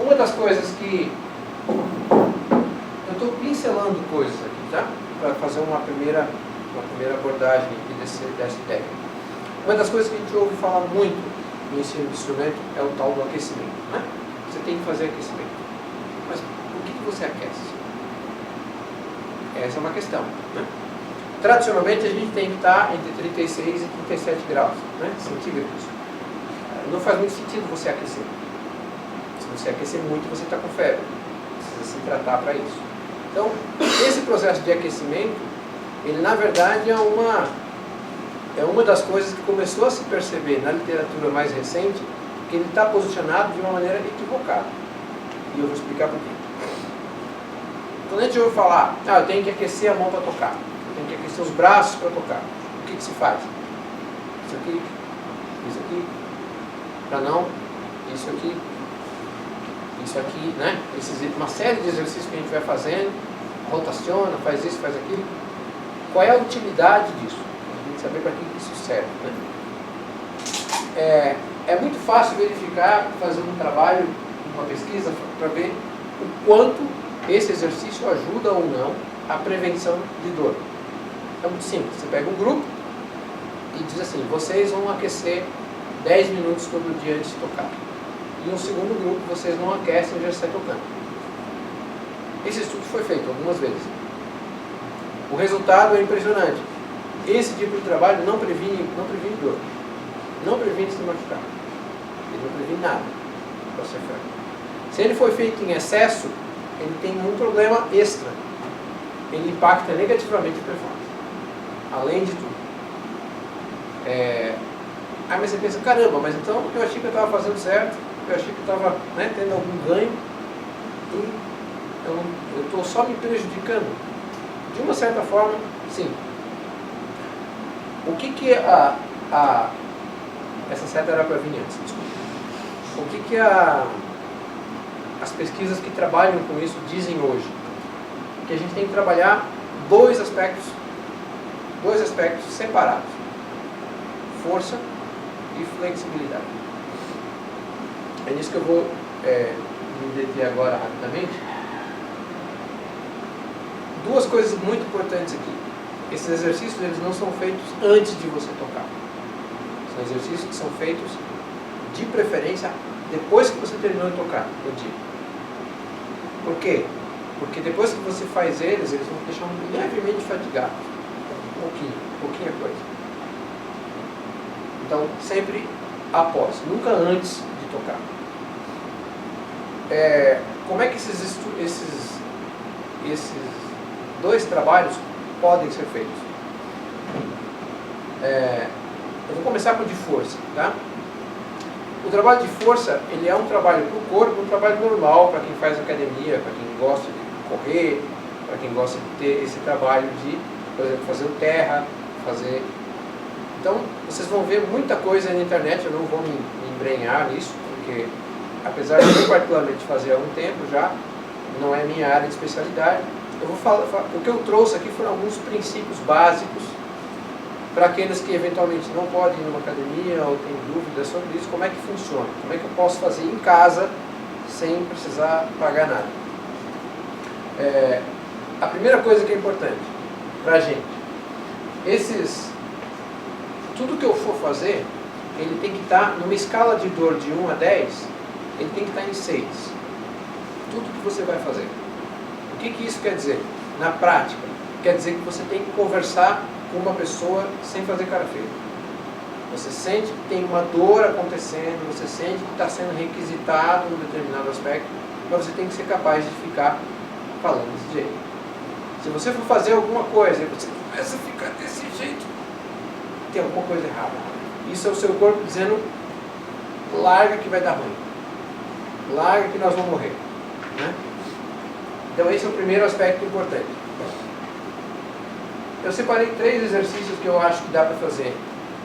Uma das coisas que eu estou pincelando coisas aqui, tá? Para fazer uma primeira abordagem aqui dessa técnica. Uma das coisas que a gente ouve falar muito no ensino de instrumento é o tal do aquecimento, né? Você tem que fazer aquecimento. Mas por que você aquece? Essa é uma questão, né? Tradicionalmente a gente tem que estar entre 36 e 37 graus, né? Centígrados. Não faz muito sentido você aquecer. Se você aquecer muito, você está com febre. Precisa se tratar para isso. Então, esse processo de aquecimento, ele na verdade é uma das coisas que começou a se perceber na literatura mais recente, que ele está posicionado de uma maneira equivocada. E eu vou explicar por quê. Quando a gente ouve falar, eu tenho que aquecer a mão para tocar, eu tenho que aquecer os braços para tocar, o que se faz? Isso aqui, para não, isso aqui, né? Uma série de exercícios que a gente vai fazendo, rotaciona, faz isso, faz aquilo. Qual é a utilidade disso? A gente saber para que isso serve, né? É muito fácil verificar, fazer um trabalho, uma pesquisa, para ver o quanto esse exercício ajuda ou não a prevenção de dor. É muito simples. Você pega um grupo e diz assim, vocês vão aquecer 10 minutos todo dia antes de tocar. E um segundo grupo, vocês não aquecem e já saem tocando. Esse estudo foi feito algumas vezes. O resultado é impressionante. esse tipo de trabalho não previne dor, não previne se machucar, ele não previne nada, para ser franco. Se ele foi feito em excesso, ele tem um problema extra, ele impacta negativamente a performance, além de tudo. Aí você pensa, caramba, mas então eu achei que eu estava fazendo certo, eu achei que eu estava, né, tendo algum ganho, e eu estou só me prejudicando. De uma certa forma, sim. O que essa seta era para vir antes, desculpa. O que as pesquisas que trabalham com isso dizem hoje? Que a gente tem que trabalhar dois aspectos separados: força e flexibilidade. É nisso que eu vou me deter agora rapidamente. Duas coisas muito importantes aqui. Esses exercícios, eles não são feitos antes de você tocar. São exercícios que são feitos, de preferência, depois que você terminou de tocar no dia. Por quê? Porque depois que você faz eles vão te deixar levemente fatigados. Pouquinha coisa. Então, sempre após, nunca antes de tocar. Como é que esses dois trabalhos podem ser feitos? Eu vou começar com o de força, tá? O trabalho de força, ele é um trabalho para o corpo, um trabalho normal para quem faz academia, para quem gosta de correr, para quem gosta de ter esse trabalho de, por exemplo, fazer o terra, fazer... Então, vocês vão ver muita coisa na internet, eu não vou me embrenhar nisso, porque apesar de eu particularmente fazer há um tempo já, não é minha área de especialidade. Eu vou falar, o que eu trouxe aqui foram alguns princípios básicos para aqueles que eventualmente não podem ir numa academia ou têm dúvidas sobre isso, como é que funciona, como é que eu posso fazer em casa sem precisar pagar nada. A primeira coisa que é importante para a gente, tudo que eu for fazer, ele tem que estar numa escala de dor de 1 a 10, ele tem que estar em 6. Tudo que você vai fazer. O que isso quer dizer? Na prática, quer dizer que você tem que conversar com uma pessoa sem fazer cara feia. Você sente que tem uma dor acontecendo, você sente que está sendo requisitado em um determinado aspecto, mas você tem que ser capaz de ficar falando desse jeito. Se você for fazer alguma coisa e você começa a ficar desse jeito, tem alguma coisa errada. Isso é o seu corpo dizendo, larga que vai dar ruim. Larga que nós vamos morrer. Né? Então esse é o primeiro aspecto importante. Eu separei 3 exercícios que eu acho que dá para fazer,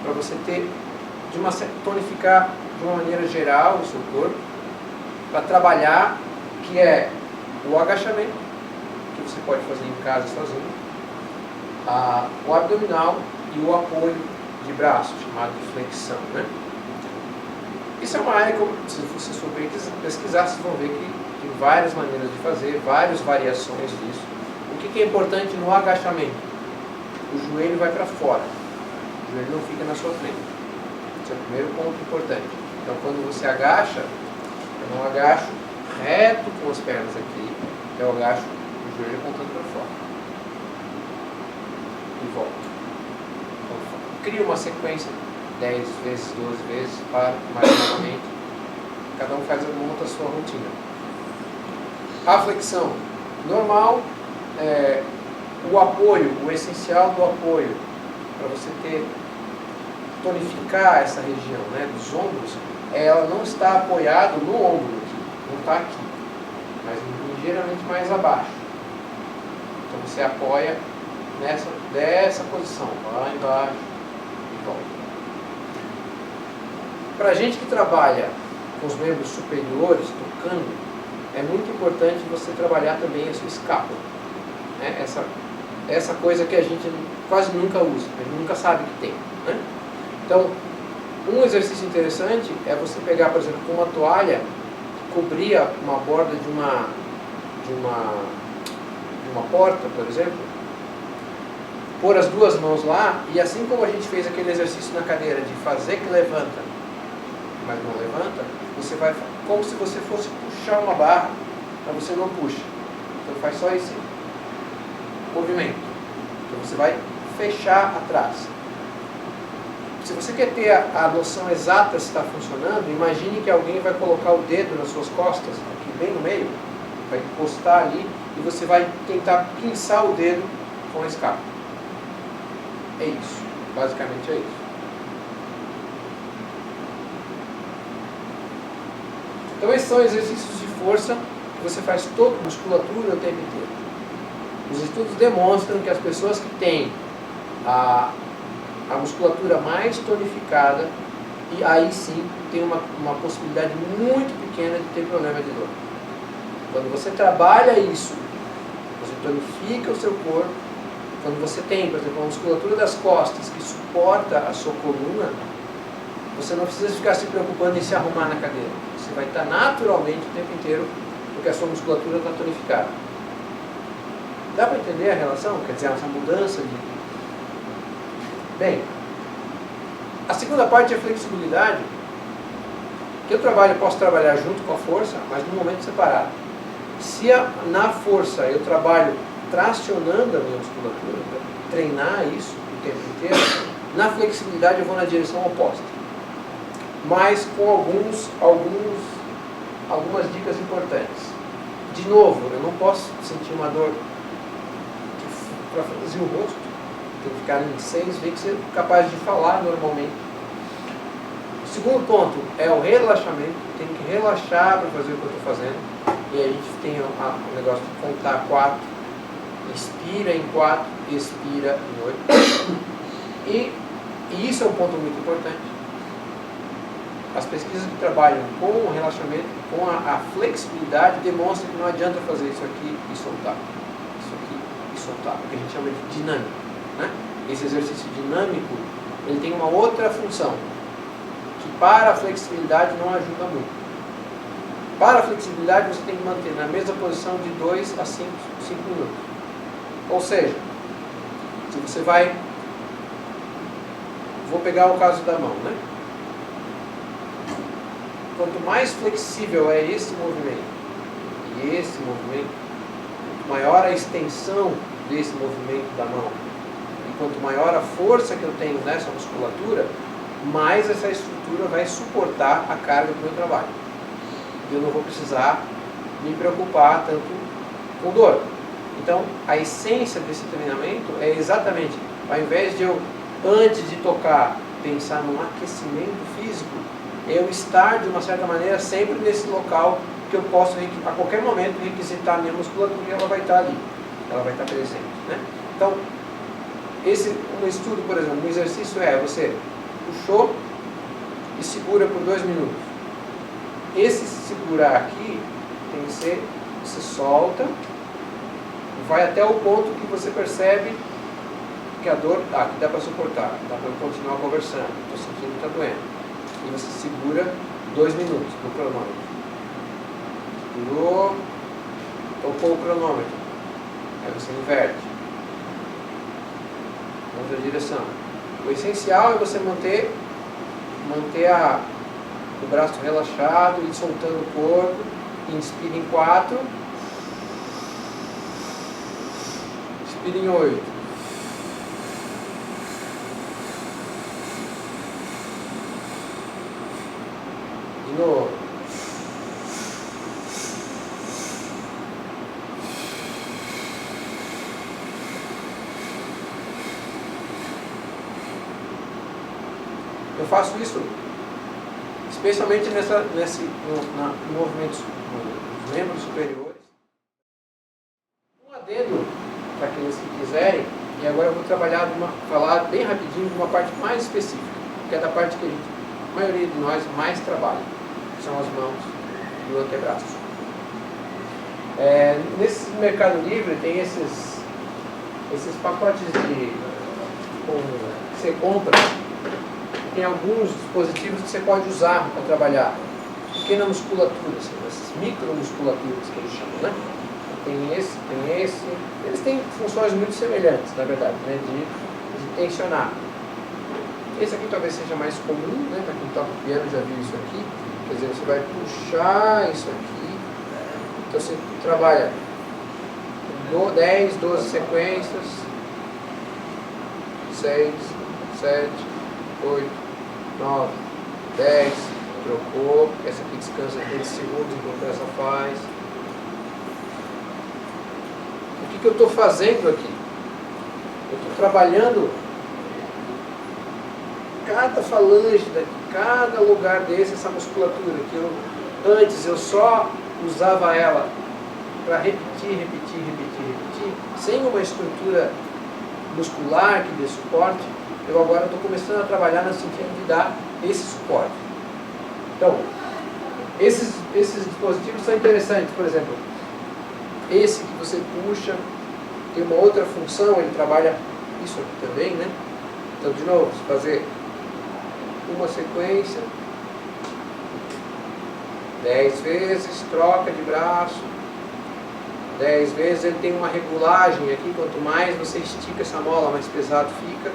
para você ter, tonificar de uma maneira geral o seu corpo, para trabalhar, que é o agachamento, que você pode fazer em casa sozinho, o abdominal e o apoio de braço, chamado de flexão. Né? Isso é uma área que, se vocês forem pesquisar, vocês vão ver que tem várias maneiras de fazer, várias variações disso. O que é importante no agachamento? O joelho vai para fora, o joelho não fica na sua frente. Esse é o primeiro ponto importante. Então, quando você agacha, eu não agacho reto com as pernas aqui, eu agacho o joelho apontando para fora. E volto. Então, cria uma sequência, 10 vezes, 12 vezes, para mais novamente. Cada um monta a sua rotina. A flexão normal, o apoio, o essencial do apoio, para você tonificar essa região, né, dos ombros, ela não está apoiada no ombro aqui, não está aqui, mas ligeiramente mais abaixo. Então você apoia dessa posição, lá embaixo e volta. Para a gente que trabalha com os membros superiores, tocando, é muito importante você trabalhar também a sua escápula. Né? Essa coisa que a gente quase nunca usa, a gente nunca sabe que tem. Né? Então, um exercício interessante é você pegar, por exemplo, com uma toalha, cobrir uma borda de uma porta, por exemplo, pôr as duas mãos lá, e assim como a gente fez aquele exercício na cadeira de fazer que levanta, mas não levanta, você vai como se você fosse puxar uma barra, mas você não puxa. Então faz só esse movimento. Então você vai fechar atrás. Se você quer ter a noção exata se está funcionando, imagine que alguém vai colocar o dedo nas suas costas, aqui bem no meio, vai encostar ali e você vai tentar pinçar o dedo com a escapa. É isso, basicamente é isso. Então esses são exercícios de força que você faz toda a musculatura o tempo inteiro. Os estudos demonstram que as pessoas que têm a musculatura mais tonificada, e aí sim tem uma possibilidade muito pequena de ter problema de dor. Quando você trabalha isso, você tonifica o seu corpo, quando você tem, por exemplo, a musculatura das costas que suporta a sua coluna, você não precisa ficar se preocupando em se arrumar na cadeira. Você vai estar naturalmente o tempo inteiro, porque a sua musculatura está tonificada. Dá para entender a relação? Quer dizer, essa mudança de... Bem, a segunda parte é a flexibilidade, que eu posso trabalhar junto com a força, mas num momento separado. Se na força eu trabalho tracionando a minha musculatura, para treinar isso o tempo inteiro, na flexibilidade eu vou na direção oposta. Mas com algumas dicas importantes. De novo, eu não posso sentir uma dor para fazer o rosto, tem que ficar em 6, ver que você é capaz de falar normalmente. O segundo ponto é o relaxamento, tem que relaxar para fazer o que eu estou fazendo. E aí a gente tem o negócio de contar 4, expira em 4, expira em 8. E isso é um ponto muito importante. As pesquisas que trabalham com o relaxamento, com a flexibilidade, demonstram que não adianta fazer isso aqui e soltar. Isso aqui e soltar, o que a gente chama de dinâmico, né? Esse exercício dinâmico, ele tem uma outra função, que para a flexibilidade não ajuda muito. Para a flexibilidade você tem que manter na mesma posição de 2 a 5 minutos. Ou seja, se você vai... Vou pegar o caso da mão, né? Quanto mais flexível é esse movimento e esse movimento, quanto maior a extensão desse movimento da mão e quanto maior a força que eu tenho nessa musculatura, mais essa estrutura vai suportar a carga do meu trabalho. Eu não vou precisar me preocupar tanto com dor. Então, a essência desse treinamento é exatamente, ao invés de eu, antes de tocar, pensar num aquecimento físico, eu estar, de uma certa maneira, sempre nesse local que eu posso, a qualquer momento, requisitar a minha musculatura e ela vai estar ali. Ela vai estar presente, né? Então, um estudo, por exemplo, um exercício você puxou e segura por 2 minutos. Esse segurar aqui tem que ser, você solta, vai até o ponto que você percebe que a dor, que dá para suportar, dá para continuar conversando, estou sentindo que está doendo. E você segura 2 minutos no cronômetro. Segurou, tocou o cronômetro. Aí você inverte. Outra direção. O essencial é você manter o braço relaxado e soltando o corpo. Inspira em 4. Expira em 8. De novo. Eu faço isso especialmente no movimento nos membros superiores. Um adendo para aqueles que quiserem, e agora eu vou falar bem rapidinho de uma parte mais específica, que é da parte que a maioria de nós mais trabalha, que são as mãos e o antebraço. Nesse Mercado Livre tem esses pacotes que você compra. Tem alguns dispositivos que você pode usar para trabalhar pequena musculatura, assim, essas micromusculaturas que eles chamam, né? Tem esse. Eles têm funções muito semelhantes, na verdade, né? De tensionar. Esse aqui talvez seja mais comum, né? Para quem toca piano já viu isso aqui. Quer dizer, você vai puxar isso aqui. Então você trabalha 10, 12 sequências. 6, 7, 8, 9, 10, trocou, essa aqui descansa 30 segundos enquanto essa faz. O que eu estou fazendo aqui? Eu estou trabalhando cada falange daqui, cada lugar desse, essa musculatura que antes eu só usava ela para repetir, sem uma estrutura muscular que dê suporte. Eu agora estou começando a trabalhar no sentido de dar esse suporte. Então, esses dispositivos são interessantes. Por exemplo, esse que você puxa tem uma outra função, ele trabalha isso aqui também, né? Então, de novo, se fazer uma sequência 10 vezes, troca de braço 10 vezes, ele tem uma regulagem aqui, quanto mais você estica essa mola, mais pesado fica.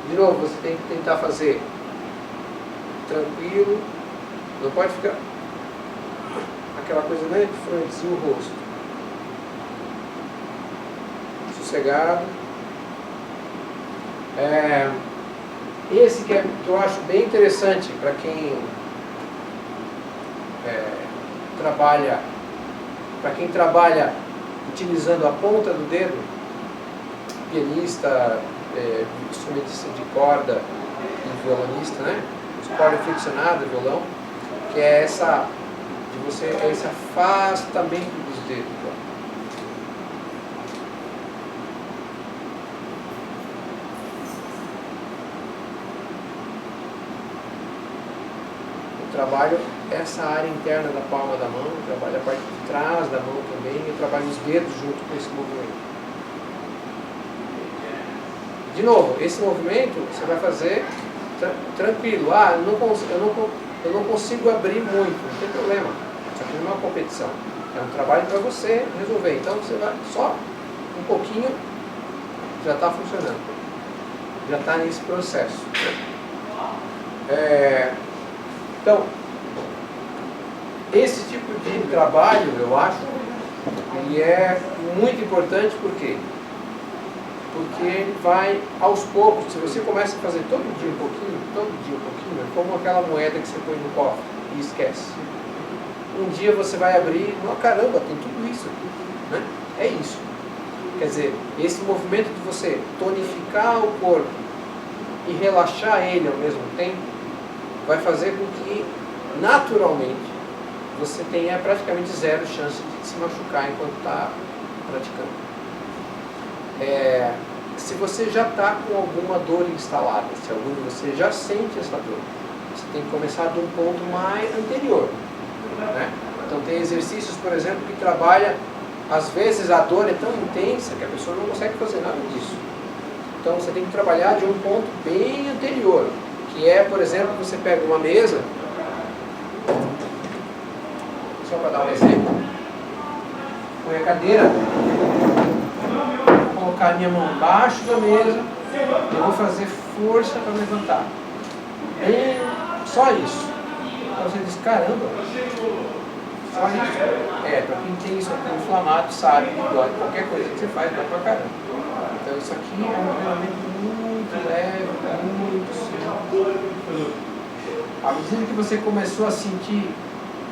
De novo, você tem que tentar fazer tranquilo, não pode ficar aquela coisa, né, de franzir o rosto. Sossegado. Esse que eu acho bem interessante para quem trabalha utilizando a ponta do dedo, pianista, instrumentista de corda e violonista, né? Corda flexionada, violão, que é esse afastamento dos dedos. Eu trabalho essa área interna da palma da mão, eu trabalho a parte de trás da mão também, eu trabalho os dedos junto com esse movimento. De novo, esse movimento você vai fazer tranquilo. Eu não consigo abrir muito, não tem problema. Isso aqui não é uma competição. É um trabalho para você resolver. Então você vai só um pouquinho, já está funcionando. Já está nesse processo. Então, esse tipo de trabalho, eu acho, ele é muito importante, por quê? Porque ele vai aos poucos. Se você começa a fazer todo dia um pouquinho, é como aquela moeda que você põe no cofre e esquece. Um dia você vai abrir, não, caramba, tem tudo isso aqui, né? É isso. Quer dizer, esse movimento de você tonificar o corpo e relaxar ele ao mesmo tempo, vai fazer com que, naturalmente, você tenha praticamente zero chance de se machucar enquanto está praticando. Se você já está com alguma dor instalada, se algum de você já sente essa dor, você tem que começar de um ponto mais anterior, né? Então tem exercícios, por exemplo, que trabalha, às vezes a dor é tão intensa que a pessoa não consegue fazer nada disso. Então você tem que trabalhar de um ponto bem anterior, que é, por exemplo, você pega uma mesa, só para dar um exemplo, põe a cadeira, vou colocar a minha mão embaixo da mesa, eu vou fazer força para levantar. Só isso. Então você diz, caramba, só isso. Para quem tem isso aqui inflamado, sabe que dói. Qualquer coisa que você faz, dói pra caramba. Então isso aqui é um treinamento muito leve, muito simples. À medida que você começou a sentir,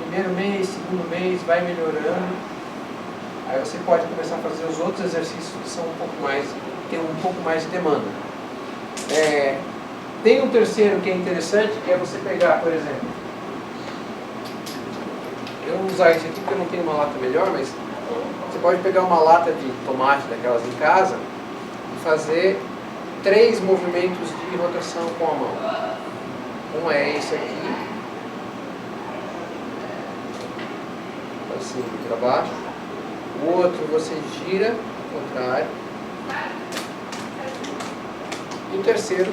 primeiro mês, segundo mês, vai melhorando, aí você pode começar a fazer os outros exercícios que são tem um pouco mais de demanda. Tem um terceiro que é interessante, que é você pegar, por exemplo, eu vou usar esse aqui porque eu não tenho uma lata melhor, mas você pode pegar uma lata de tomate daquelas em casa e fazer 3 movimentos de rotação com a mão. Um é esse aqui, para cima e para baixo. O outro você gira ao contrário. E o terceiro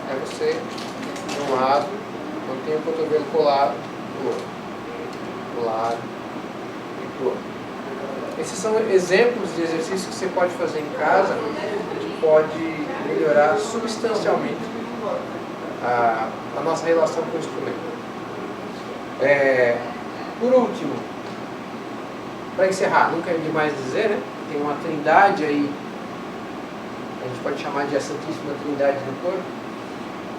é você, de um lado, mantém o cotovelo colado, do outro. Do lado e do outro. Esses são exemplos de exercícios que você pode fazer em casa, que pode melhorar substancialmente a nossa relação com o instrumento. Por último, para encerrar, nunca é demais dizer, né? Tem uma trindade aí a gente pode chamar de a Santíssima Trindade do corpo,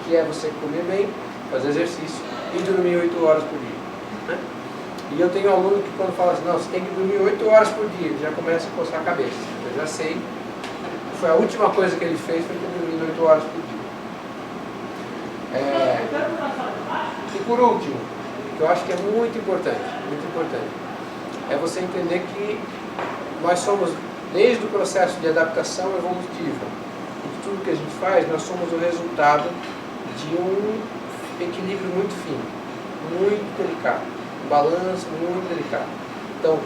que é você comer bem, fazer exercício e dormir 8 horas por dia. Né? E eu tenho um aluno que quando fala assim, não, você tem que dormir 8 horas por dia, ele já começa a coçar a cabeça. Eu já sei, foi a última coisa que ele fez, foi ter dormido 8 horas por dia. E por último, que eu acho que é muito importante, é você entender que nós somos, desde o processo de adaptação evolutiva, e de tudo que a gente faz, nós somos o resultado de um equilíbrio muito fino, muito delicado, um balanço muito delicado. Então,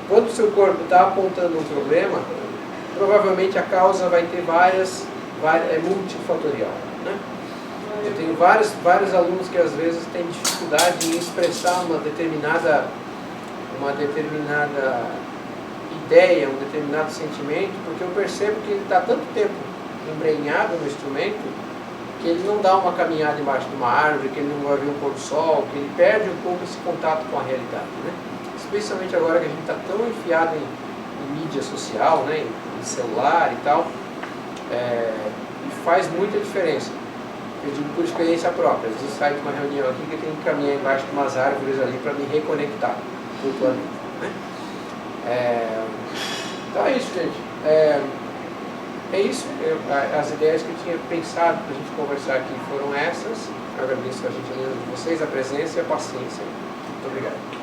quando o seu corpo está apontando um problema, provavelmente a causa vai ter é multifatorial. Né? Eu tenho vários alunos que às vezes têm dificuldade em expressar uma determinada ideia, um determinado sentimento, porque eu percebo que ele está tanto tempo embrenhado no instrumento que ele não dá uma caminhada embaixo de uma árvore, que ele não vai ver um pôr do sol, que ele perde um pouco esse contato com a realidade. Né? Especialmente agora que a gente está tão enfiado em mídia social, né? em celular e tal, faz muita diferença. Eu digo por experiência própria. Às vezes saio de uma reunião aqui que eu tenho que caminhar embaixo de umas árvores ali para me reconectar com o planeta. Né? Então é isso, gente. É isso. As ideias que eu tinha pensado para a gente conversar aqui foram essas. Eu agradeço a gentileza de vocês, a presença e a paciência. Muito obrigado.